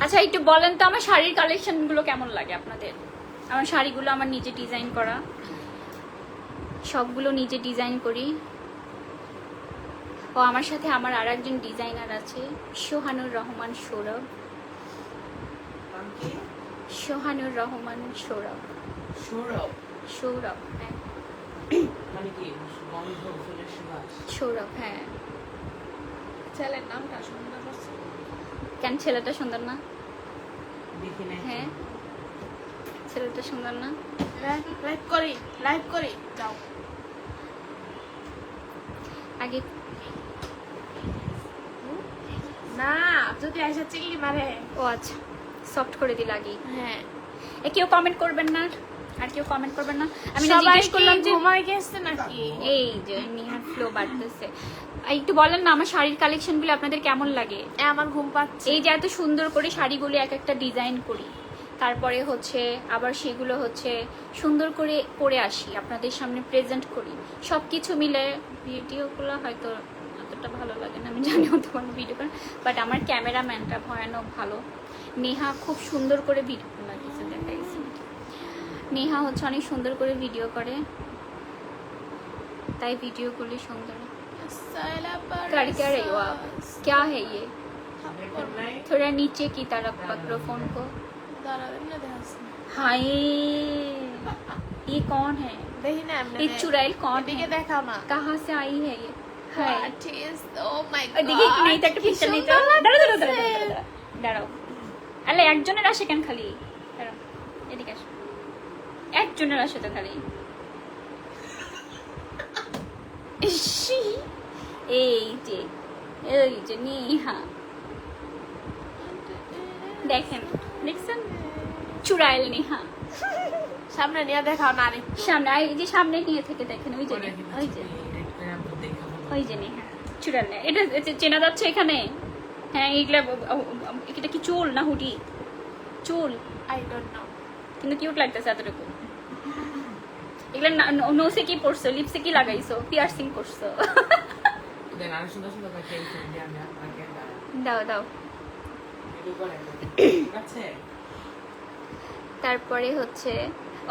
আচ্ছা একটু বলেন তো আমার শাড়ির কালেকশন গুলো কেমন লাগে আপনাদের আমার শাড়িগুলো আমার নিজে ডিজাইন করা সবগুলো নিজে ডিজাইন করি ও আমার সাথে আমার আর একজন ডিজাইনার আছে সোহানুর রহমান সৌরভ নাম কি? সোহানুর রহমান সৌরভ সৌরভ। সৌরভ হ্যাঁ মানে কি বন্ধ ফুলের সুবাস? সৌরভ হ্যাঁ ছেলের নামটা সুন্দর আছে। কেন ছেলেটা সুন্দর না দেখি না। হ্যাঁ ছেলেটা সুন্দর না লাইভ করি যাও আগে না যদি আইসা চিল্লি মারে ও আচ্ছা সফট করে দিল আগে হ্যাঁ কেউ কমেন্ট করবেন না আর কেউ কমেন্ট করবেন না আমি না সবাই জিজ্ঞেস করলাম যে ঘুমাই গেছে নাকি এই যে নিহার ফ্লো বাড়তেছে একটু বলেন না আমার শাড়ির কালেকশন গুলো আপনাদের কেমন লাগে আমার ঘুম পাচ্ছে এই যে এত সুন্দর করে শাড়িগুলো এক একটা ডিজাইন করি তারপরে হচ্ছে আবার সেগুলো হচ্ছে সুন্দর করে পরে আসি আপনাদের সামনে প্রেজেন্ট করি সবকিছু মিলে ভিডিওগুলো হয়তো অতটা ভালো লাগে না আমি জানি হতে পারবো ভিডিও করে বাট আমার ক্যামেরাম্যানটা ভয়ানক ভালো নেহা খুব সুন্দর করে ভিডিও লাগিয়েছে দেখাইছি নেহা হচ্ছে অনেক সুন্দর করে ভিডিও করে তাই ভিডিওগুলি সুন্দর करके रही हो आप क्या है ये थोड़ा नीचे की तरफ पकड़ो फोन को हाय ये कौन है দেখি না ये चुड़ैल कौन এদিকে है দেখাও না कहाँ से आई है ये हाय ও মাই और देखिए कि नहीं तक पिक्चर नहीं तो দাঁড়াও আলে একজনের আসে কেন খালি দাঁড়াও এদিকে আসো একজনের আসে তো খালি ইসি এই যে নিহা দেখেন দেখছেন চুড়াইল নিহা সামনে নিয়ে দেখাও না রে সামনে এই যে সামনে নিয়ে থেকে দেখেন ওই যে পরে কিন্তু ওই যে আপু দেখাবো। ওই যে নিহা চুড়াইল না এটা চেনা যাচ্ছে এখানে হ্যাঁ এইগুলা এটা কি চুল না হুডি চুল আই ডোন্ট নো কিন্তু কিউট লাগতেছে এতটুকু এগুলা নোসে কি পড়ছো লিপসে কি লাগাইছো পিয়ার্সিং করছো দেন আরো সুন্দর সুন্দর করে কেক দিয়ে আমি আপনাকে দাও দাও ভিডিও করে ঠিক আছে? তারপরে হচ্ছে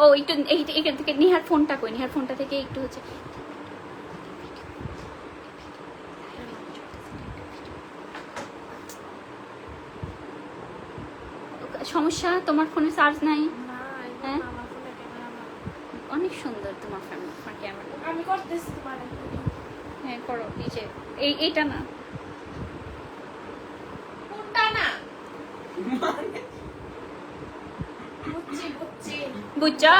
ও একটু এইখান থেকে নিহার ফোনটা কই নিহার ফোনটা থেকে একটু হচ্ছে সমস্যা তোমার ফোনে চার্জ নাই না হ্যাঁ? আমার ফোনে ক্যামেরা না অনেক সুন্দর তোমার ক্যামেরা আমি করতেছি তোমার হ্যাঁ করো নিচে এইটা না কোনটা না বুঝছি বুঝছা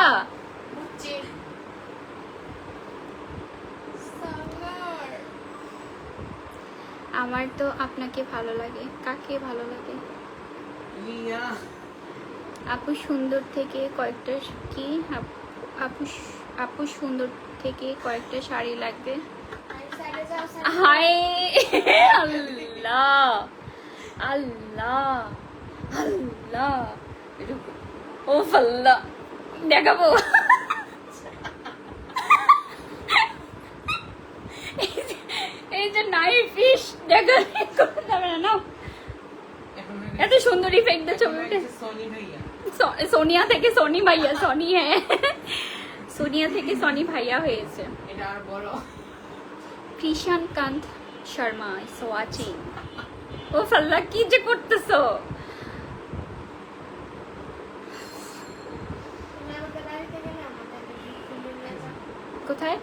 বুঝছি সাগর আমার তো আপনাকে ভালো লাগে। কাকে ভালো লাগে? রিয়া আপু সুন্দর থেকে কয়েকটা কি আপু আপু সুন্দর থেকে কয়েকটা শাড়ি লাগবে। হায় আল্লাহ আল্লাহ আল্লাহ, ও ফাল্লা দেখাবো। এই যে নাইফ ফিশ দেখাবে না, নাও। এত সুন্দর ইফেক্ট দিয়ে ছবি উঠে। সোনি ভাইয়া, সোনিয়া থেকে সনি ভাইয়া, সনি হ্যাঁ, সোনিয়া থেকে সনি ভাইয়া হয়েছে। এটা আর বড়। কৃষাণ কান্ত শর্মা ইজ ওয়াচিং। ও ফাল্লা কি যে করতেছো? কোথায়?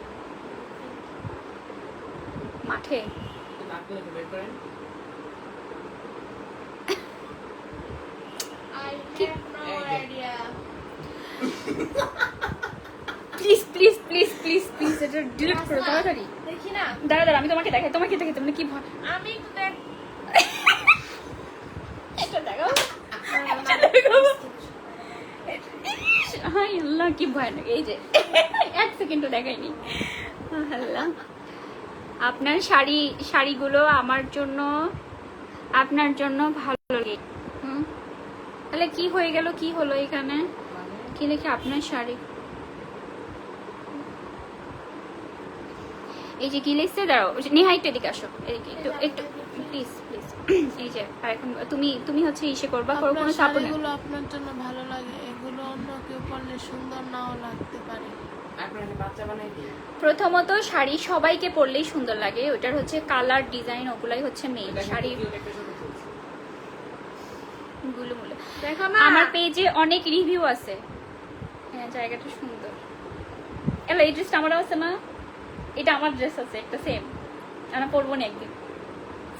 মাঠে? আপনি বের করেন। Please please please please please এটা ডিলিট করো তাড়াতাড়ি। দেখি না, দাঁড়া দাঁড়া, আমি তোমাকে দেখাই, তোমাকে দেখাই, তুমি কি ভয়। আমি তো দেখ এটা দেখাও, এটা দেখাও। হাই আল্লাহ কি ভয়ানক। এই যে এক সেকেন্ডও দেখাইনি। আল্লাহ, আপনার শাড়িগুলো আপনার জন্য ভালো লাগে। তাহলে কি হয়ে গেল, কি হলো এখানে? কি লিখে? আপনার শাড়ি, এই যে কি লিখছে, দাঁড়াও নিহাইটা দিকে আসো, একটু একটু প্লিজ প্লিজ। এই যে আর এখন তুমি হচ্ছে ইসে করবা, কোনো সাপোর্ট। এগুলো আপনার জন্য ভালো লাগে, এগুলো অন্য কেউ পরলে সুন্দর নাও লাগতে পারে। আপনাকে বাচ্চা বানাই দিই। প্রথমত শাড়ি সবাইকে পরলেই সুন্দর লাগে, ওটার হচ্ছে কালার ডিজাইন ওগুলাই হচ্ছে মেইন। শাড়ি গুলো দেখো না, আমার পেজে অনেক রিভিউ আছে। হ্যাঁ জায়গাটা সুন্দর। এলা এই ড্রেসটা আমারও আছে না? এটা আমার ড্রেস আছে একটা সেম, আমি পরবো না একদিন।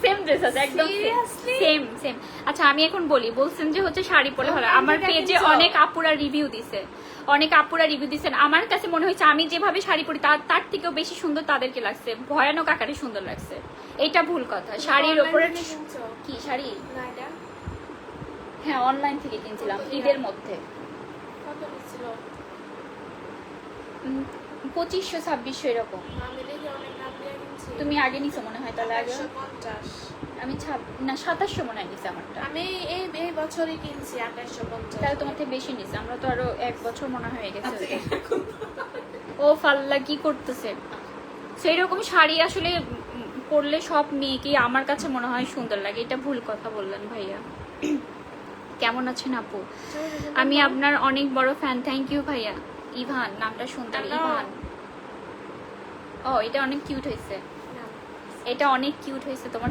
সেম ড্রেস আছে একদম Seriously? Same same. আচ্ছা আমি এখন বলছেন যে হচ্ছে শাড়ি পরলে ভালো। আমার পেজে অনেক আপুরা রিভিউ দিছে, আমার কাছে মনে হয়েছে আমি যেভাবে শাড়ি পরি তার থেকেও বেশি সুন্দর তাদেরকে লাগছে, ভয়ানক আকারে সুন্দর লাগছে। এটা ভুল কথা। শাড়ির ওপরে কি শাড়ি? না এটা হ্যাঁ অনলাইন থেকে কিনছিলাম ঈদের মধ্যে। কত ছিল? 2500-2600 এরকম। আমি দেখি অনেক দাম দিয়ে কিনছি। তুমি আগে নিছো মনে হয়, তাহলে আগে 2850। আমি 2700 মনে হয় নিছে আমারটা। আমি এই বছরই কিনছি 2850। তাহলে তোমার থেকে বেশি নিছে, আমরা তো আরো 1 বছর মনে হয়ে গেছে। ও ফাল্লা কি করতেছে? সেই রকম শাড়ি আসলে পরলে সব মেয়েকে আমার কাছে মনে হয় সুন্দর লাগে। এটা ভুল কথা বললেন ভাইয়া। কেমন আছেন আপু? আমি আপনার অনেক বড় ফ্যান। থ্যাংক ইউ ভাইয়া। ইভান নামটা সুন্দর, ইভান। ও এটা অনেক কিউট হয়েছে, এটা অনেক কিউট হয়েছে। তোমার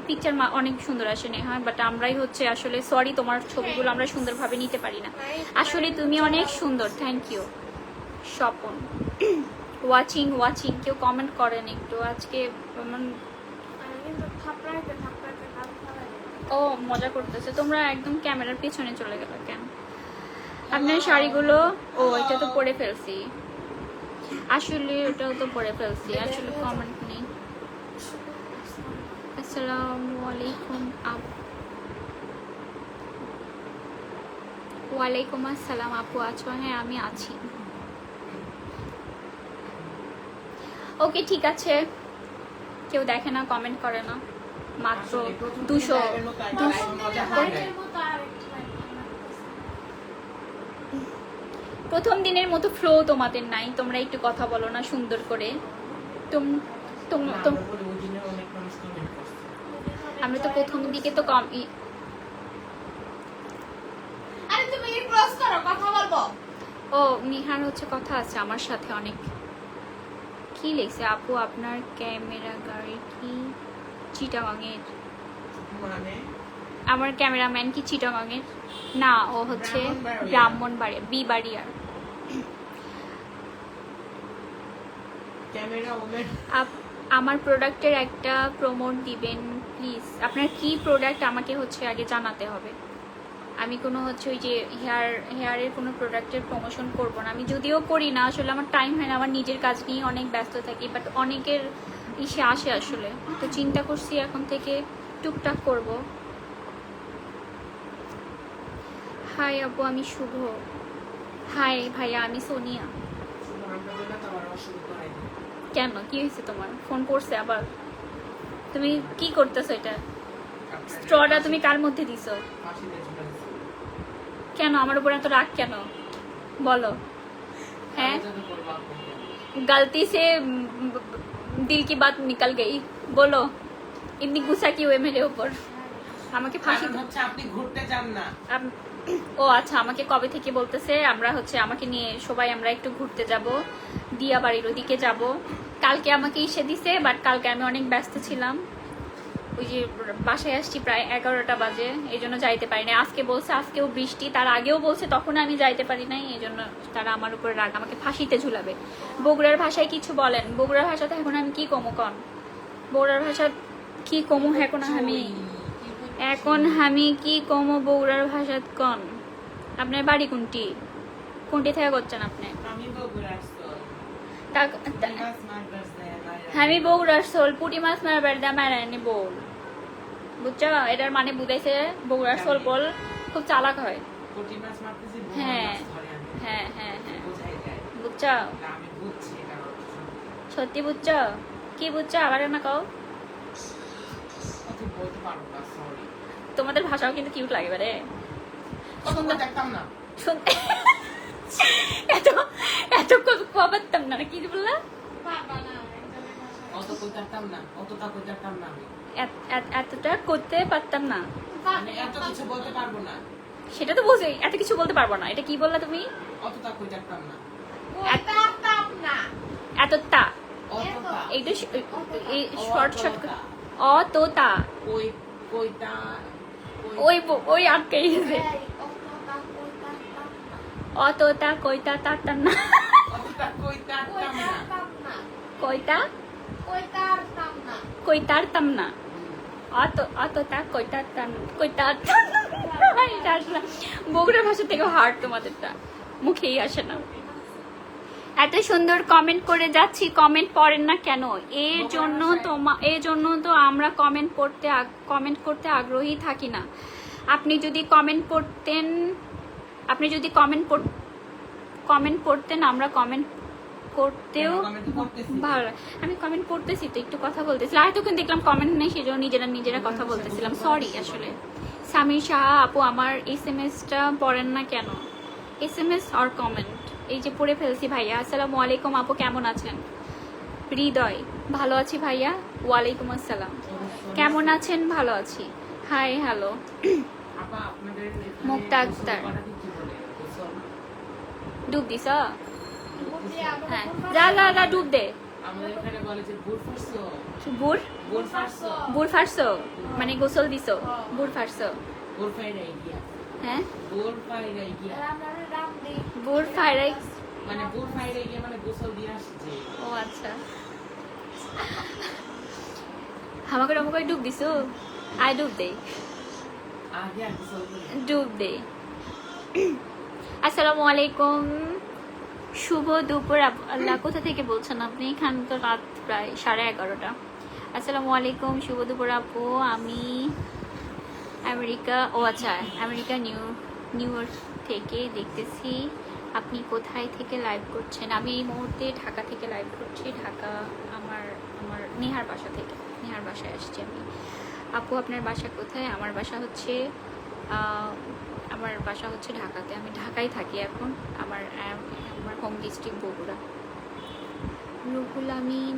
পিকচার অনেক সুন্দর আসে নেহা, বাট আমরাই হচ্ছে আসলে সরি, তোমার ছবিগুলো আমরা সুন্দরভাবে নিতে পারি না। আসলে তুমি অনেক সুন্দর। Thank you Swapan. ওয়াচিং কেউ কমেন্ট করেন একটু আজকে। ও মজা করতেছে, তোমরা একদম ক্যামেরার পেছনে চলে গেল কেন? আপনার শাড়িগুলো, ও এটা তো পরে ফেলছি আসলে, ওটাও তো পরে ফেলছি আসলে, কমেন্ট নেই। আসসালামু আলাইকুম ওয়ালাইকুম আসসালাম আপু, আছো? হ্যাঁ আমি আছি। ওকে ঠিক আছে, কেউ দেখে না, কমেন্ট করে না, মাত্র 200। প্রথম দিনের মতো ফ্লো তোমাদের নাই, তোমরা একটু কথা বলো না সুন্দর করে। আমরা তো প্রথম দিকে তো কম। আরে তুমি ক্লোজ করো, কথা বলবো। ও নিহার হচ্ছে কথা আছে আমার সাথে অনেক। কি লিখছে আপু? আপনার ক্যামেরা গাড়ি কি চিটাগাংয়ের? আমার ক্যামেরাম্যান কি চিটাগাংয়ের? না, ও হচ্ছে ব্রাহ্মণবাড়িয়া, বিবাড়িয়ার। আমার প্রোডাক্টের একটা প্রমোট দিবেন প্লিজ। আপনার কি প্রোডাক্ট আমাকে হচ্ছে আগে জানাতে হবে। আমি কোনো হচ্ছে ওই যে হেয়ারের কোনো প্রোডাক্টের প্রমোশন করব না। আমি যদিও করি না, আসলে আমার টাইম হয় না, আমার নিজের কাজ নিয়ে অনেক ব্যস্ত থাকি। বাট অনেকের ইসে আসে আসলে। তো চিন্তা করছি এখন থেকে টুকটাক করব। হাই আপু, আমি শুভ। হাই ভাইয়া, আমি সোনিয়া। কেন, কি হয়েছে তোমার? ফোন করছে আবার? তুমি কি করতেছো? এটা স্ট্রটা তুমি কার মধ্যে দিছো? কেন আমার উপর এত রাগ কেন বলো? হ্যাঁ, गलती से दिल की बात निकल गई, बोलो इतनी गुस्सा क्यों है मेरे ऊपर? আমাকে ফাঁসি হচ্ছে আপনি ঘুরতে যান না। ও আচ্ছা, আমাকে কবে থেকে বলতেছে আমরা হচ্ছে আমাকে নিয়ে সবাই আমরা একটু ঘুরতে যাব, দিয়া বাড়ির ওদিকে যাব। কালকে আমাকে ইসে দিছে, বাট কালকে আমি অনেক ব্যস্ত ছিলাম। ওই যে বাসায় আসছি প্রায় 11টা বাজে, এই জন্য যাইতে পারি না। আজকে বলছে, আজকেও বৃষ্টি, তার আগেও বলছে, তখন আমি যাইতে পারি নাই। এই জন্য তারা আমার উপরে রাগ, আমাকে ফাঁসিতে ঝুলাবে। বগুড়ার ভাষায় কিছু বলেন। বগুড়ার ভাষাতে এখন আমি কি কমু কন? বগুড়ার ভাষা কি কমু এখন আমি কি কমু বগুড়ার ভাষাত কন? আপনার বাড়ি কোনটি? কোনটি থেকে করছেন আপনি? আমি বগুড়ার সোল। আমি বগুড়ার সোল, পুঁটি মাছ মারবার দা মারানি বল, বুঝছো? এটার মানে বুঝাইছে বগুড়ার সোল বল খুব চালাক হয়। পুঁটি মাছ মারতেছি, হ্যাঁ হ্যাঁ হ্যাঁ হ্যাঁ, বুঝছো? আমি বুঝছি এটা। সত্যি বুঝছো? কি বুঝছো আবার না কও? আমি বলতে পারবো না, সরি। তোমাদের ভাষাও কিন্তু কিউট লাগে বারে। সুন্দর দেখতাম না। শুনতে এত এত পারতাম না, কি বললা? অত কইতাম না, অতটা কইতাম না আমি। এতটা করতে পারতাম না, মানে এত কিছু বলতে পারবো না। সেটা তো বুঝি, এত কিছু বলতে পারবো না। এটা কি বললা তুমি? অতটা কইতাম না। এতটা, অতটা। এইটা এই শর্ট অতটা, ওই কইতা, ওই ওই আটকাই গেছে। অতটা কইতা তারতাম না। অতটা কইতাম না। কইতারতাম না। অতটা কইতারতাম। বগুড়ার ভাষা থেকে হার্ড, তোমাদেরটা মুখেই আসে না। এত সুন্দর কমেন্ট করে যাচ্ছি, কমেন্ট পড়েন না কেন? এর জন্য তো আমরা কমেন্ট করতে আগ্রহী থাকি না। আপনি যদি কমেন্ট পড়তেন আমরা কমেন্ট করতেও ভালো। আমি কমেন্ট পড়তেছি তো, একটু কথা বলতেছি। আর তখন দেখলাম কমেন্ট নেই, সেজন্য নিজেরা কথা বলতেছিলাম। সরি আসলে। সামির শাহ আপু, আমার SMS-টা পড়েন না কেন? SMS আর কমেন্ট এই যে পড়ে ফেলছি। ভাইয়া আসসালামু আলাইকুম আপু, কেমন আছেন? হৃদয়, ভালো আছি ভাইয়া। ওয়ালাইকুম আসসালাম, কেমন আছেন? ভালো আছি। Hi hello. মুক্তা আক্তার, ডুব দিস? হ্যাঁ, যা ডুব দে। বুড় ফারছো মানে গোসল দিছো? বুড় ফারছো? হ্যাঁ, বুড় ফাইরাই মানে গোসল দিয়ে আসছে। ও আচ্ছা, আমাকে ডুব দিছো? আই ডুব দে, ডুব দে। আসসালামু আলাইকুম, শুভ দুপুর। আল্লাহ, কোথা থেকে বলছেন আপনি? এখানে তো রাত প্রায় 11:30। আসসালামু আলাইকুম, শুভ দুপুর আপু। আমি আমেরিকা, ও আচ্ছা, আমেরিকা নিউ ইয়র্ক থেকে দেখতেছি। আপনি কোথায় থেকে লাইভ করছেন? আমি এই মুহূর্তে ঢাকা থেকে লাইভ করছি। ঢাকা আমার নেহার বাসা থেকে, নেহার বাসায় আসছি আমি। আপু আপনার বাসা কোথায়? আমার বাসা হচ্ছে ঢাকাতে। আমি ঢাকায় থাকি এখন। আমার হোম ডিস্ট্রিক্ট বগুড়া। রুহুল আমিন,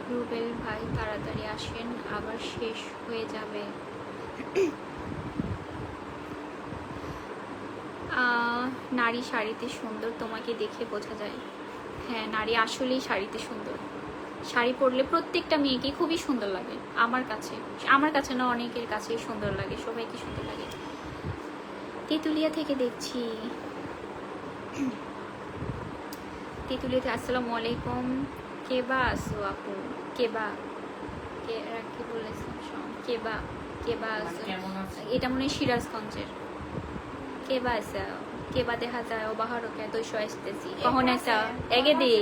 রুবেল ভাই তাড়াতাড়ি আসেন, আবার শেষ হয়ে যাবে। নারী শাড়িতে সুন্দর, তোমাকে দেখে বোঝা যায়। হ্যাঁ, নারী আসলেই শাড়িতে সুন্দর। শাড়ি পরলে প্রত্যেকটা মেয়েকে খুবই সুন্দর লাগে। আমার কাছে না, অনেকের কাছেই সুন্দর লাগে, সবাইকে সুন্দর লাগে। তেঁতুলিয়া থেকে দেখছি। তেঁতুলিয়াতে। আসসালামু আলাইকুম, কেবা আসো আপু? কেবা কি বলেছেন? কেবা আসো, এটা মনে হয় সিরাজগঞ্জের। কেবা আসা, কেবা দেখা যায় ও বাহারকে 200 আসতেছি। কখন আসা? এগে দে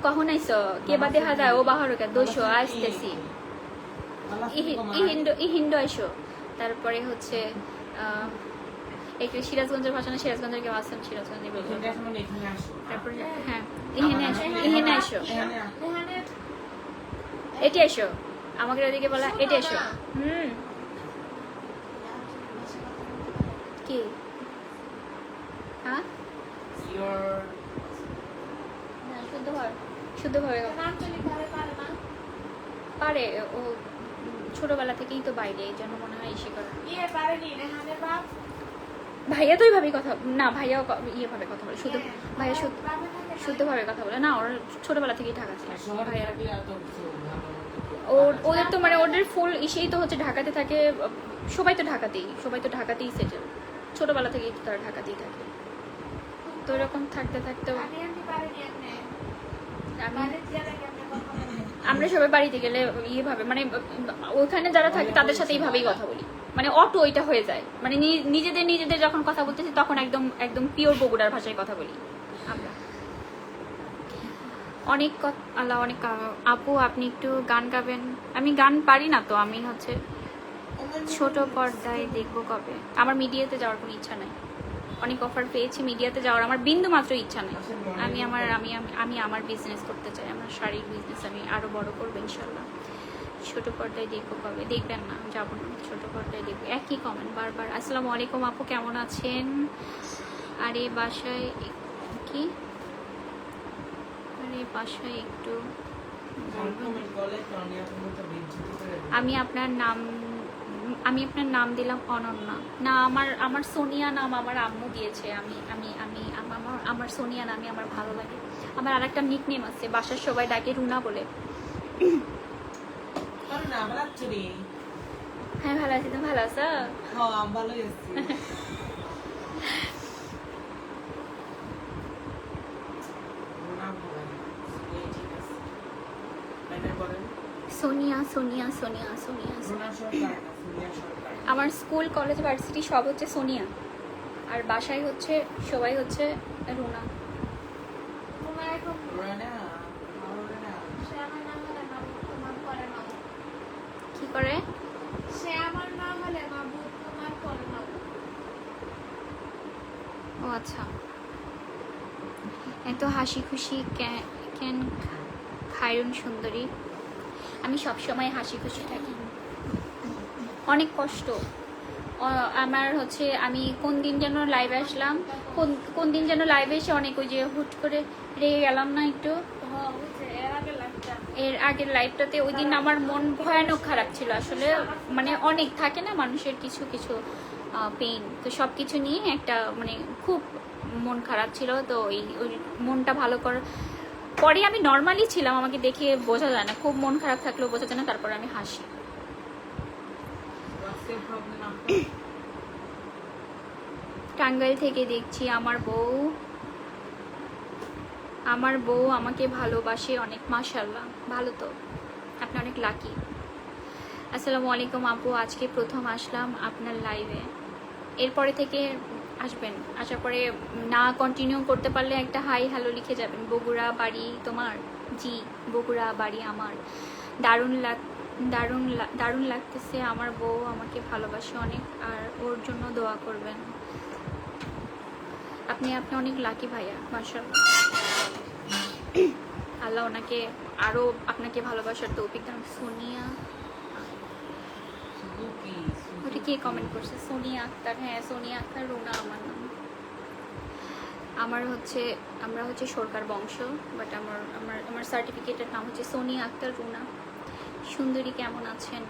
কখন আইসো কে বা দেখা যায় ও বাহার দোষো আসতেছি ইহিন্দ আইসো। তারপরে হচ্ছে একটু সিরাজগঞ্জের ভাষা না, সিরাজগঞ্জের কেউ আসেন সিরাজগঞ্জে বলবো। তারপরে হ্যাঁ ইহেনে আইসো, এটি আইসো, আমাকে ওদিকে বলা এটি আইসো। কি হ্যাঁ শুদ্ধভাবে পারে ও, ছোটবেলা থেকেই তো বাইরে, এই জন্য মনে হয় ইসে করে। ভাইয়া তো ওইভাবেই কথা না, ভাইয়াও ইয়ে ভাবে কথা বলে, শুধু ভাইয়া শুদ্ধভাবে কথা বলে না, ওর ছোটবেলা থেকেই ঢাকা ছিল ভাইয়া। ওদের তো মানে ওদের ফুল ইসেই তো হচ্ছে ঢাকাতে থাকে, সবাই তো ঢাকাতেই সেটেল, ছোটবেলা থেকেই তারা ঢাকাতেই থাকে। তো এরকম থাকতে থাকতে আমরা সবাই বাড়িতে গেলে ইয়ে ভাবে মানে ওখানে যারা থাকে তাদের সাথে এইভাবেই কথা বলি, মানে অটো ওইটা হয়ে যায়, মানে নিজেদের যখন কথা বলতেছি তখন একদম পিওর বগুড়ার ভাষায় কথা বলি আমরা। অনেক আল্লাহ অনেক আপু আপনি একটু গান গাবেন। আমি গান পারি না তো, আমি হচ্ছে ছোট পর্দায় দেখবো কবে। আমার মিডিয়াতে যাওয়ার কোনো ইচ্ছা নাই, অনেক অফার পেয়েছি মিডিয়াতে যাওয়ার, আমার বিন্দু মাত্র ইচ্ছা নেই। আমি আমার বিজনেস করতে চাই, আমার শাড়ির বিজনেস আমি আরো বড় করবো ইনশাল্লাহ। ছোট পর্দায় দেখবো কবে, দেখবেন না যাবো না, ছোট পর্দায় দেখবো। একই কমেন্ট বারবার। আসসালামু আলাইকুম আপু কেমন আছেন? আরে বাসায় কি বাসায় একটু আমি আপনার নাম দিলাম অনন্যা। না আমার সোনিয়া নাম আমার আম্মু দিয়েছে, আমার সোনিয়া নামই আমার ভালো লাগে। আমার আরেকটা নিকনেম আছে, বাসার সবাই ডাকে রুনা বলে। হ্যাঁ ভালো আছি, তুমি ভালো আছো? সোনিয়া সোনিয়া সোনিয়া সোনিয়া আমার স্কুল কলেজ ভার্সিটি সব হচ্ছে সোনিয়া, আর বাসায় হচ্ছে সবাই হচ্ছে রুনা। কি করে সে আমার নাম হলে মাবু তোমার পরে নাও। ও আচ্ছা, এত হাসি খুশি কেন খায়রুন সুন্দরী? আমি সবসময় হাসি খুশি থাকি, অনেক কষ্ট আমার হচ্ছে। আমি কোন দিন যেন লাইভে আসলাম, কোন দিন যেন লাইভে এসে অনেক ওই যে হুট করে রেগে গেলাম না একটু, এর আগের লাইভটাতে। ওই দিন আমার মন ভয়ানক খারাপ ছিল আসলে, মানে অনেক থাকে না মানুষের কিছু কিছু পেইন, তো সব কিছু নিয়ে একটা মানে খুব মন খারাপ ছিল। তো ওই মনটা ভালো করার পরে আমি নর্মালি ছিলাম, আমাকে দেখে বোঝা যায় না, খুব মন খারাপ থাকলেও বোঝা যায় না, তারপরে আমি হাসি। টাঙ্গাইল থেকে দেখছি। আমার বউ আমাকে ভালোবাসে অনেক, মাশাআল্লাহ, ভালো তো, আপনি অনেক লাকি। আসসালামু আলাইকুম আপু, আজকে প্রথম আসলাম আপনার লাইভে, এরপরে থেকে আসবেন, আসার পরে না কন্টিনিউ করতে পারলে একটা হাই হ্যালো লিখে যাবেন। বগুড়া বাড়ি তোমার? জি বগুড়া বাড়ি আমার। দারুণ লাগতেছে, আমার বউ আমাকে ভালোবাসে অনেক, আর ওর জন্য দোয়া করবেন। আপনি অনেক লাকি ভাইয়া, মাশাআল্লাহ। আল্লাহ ওনাকে আরো আপনাকে ভালোবাসার তৌফিক দান। সোনিয়া ওটা কে কমেন্ট করছে? সোনিয়া আক্তার। হ্যাঁ সোনিয়া আক্তার রুনা আমার নাম। আমরা হচ্ছে সরকার বংশ, বাট আমার সার্টিফিকেটের নাম হচ্ছে সোনিয়া আক্তার রুনা। সুন্দরী কেমন আছেন?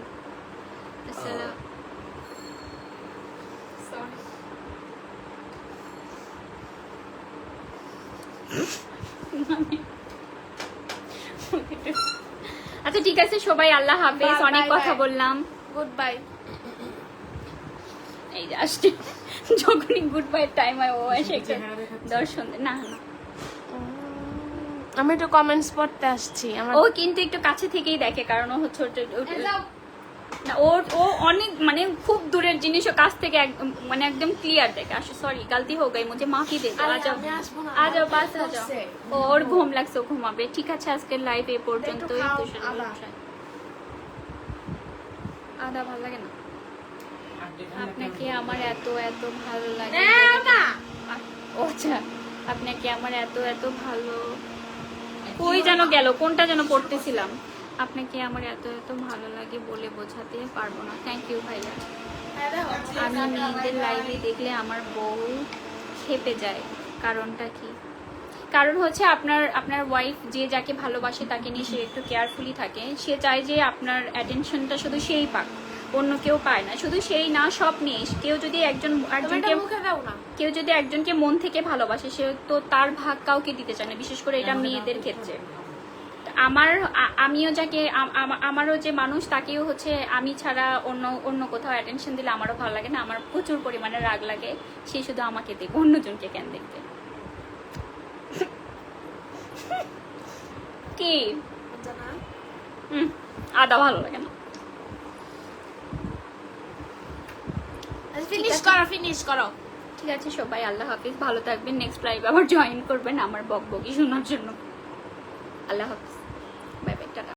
আচ্ছা ঠিক আছে সবাই, আল্লাহ হাফেজ, অনেক কথা বললাম, গুড বাই। এই যে আসছে, যখনই গুড বাই টাইম হয় ও এসে দর্শন না। আমি একটু কমেন্টস পড়তে আসছি। ও কিন্তু একটু কাছে থেকেই দেখে, কারণ ও হচ্ছে না ও অনেক মানে খুব দূরের জিনিসও কাছ থেকে মানে একদম ক্লিয়ার দেখে আসো সরি গলতি হয়ে গई मुझे माफी दे दो আরে, आ जाओ আমি আসবো না, आ जाओ আমার বাস পেট आ जाओ করছে। ওর ঘুম লাগছে ও ঘুমাবে ঠিক আছে আজকের লাইভ এই পর্যন্তই খাও, তুষার আদা। বলছে। আদা ভালো লাগে না আপনাকে আমার এত এত ভালো লাগে নাও না। ও আচ্ছা আপনাকে আমার এত এত ভালো কই যেন গেল কোনটা যেন পড়তেছিলাম আপনাকে আমার এত এত ভালো লাগে বলে বোঝাতে পারবো না থ্যাংক ইউ ভাইয়া হ্যাঁ, দেখো, আমি মেয়েদের লাইভে দেখলে আমার বউ খেপে যায় কারণটা কি কারণ হচ্ছে আপনার ওয়াইফ যে যাকে ভালোবাসে তাকে নিয়ে সে একটু কেয়ারফুলি থাকে সে চায় যে আপনার অ্যাটেনশনটা শুধু সেই পাক অন্য কেউ পায় না শুধু সেই না সব নিয়ে কেউ যদি তুমি একজনকে এটা মুখে দাও না। কেউ যদি একজনকে মন থেকে ভালোবাসে সে তো তার ভাগ কাউকে দিতে চায় না বিশেষ করে এটা মেয়েদের ক্ষেত্রে আমিও যাকে আমারও যে মানুষ তাকেও হচ্ছে আমি ছাড়া অন্য কোথাও অ্যাটেনশন দিলে আমারও ভালো লাগে না আমার প্রচুর পরিমাণে রাগ লাগে সে শুধু আমাকে দেখবে অন্যজনকে কেন দেখতে কি জানা? আদা ভালো লাগে না ফিনিশ করো, ফিনিশ করো। ঠিক আছে সবাই আল্লাহ হাফিজ ভালো থাকবেন নেক্সট লাইভ আবার জয়েন করবেন আমার বকবকি শোনার জন্য আল্লাহ হাফিজ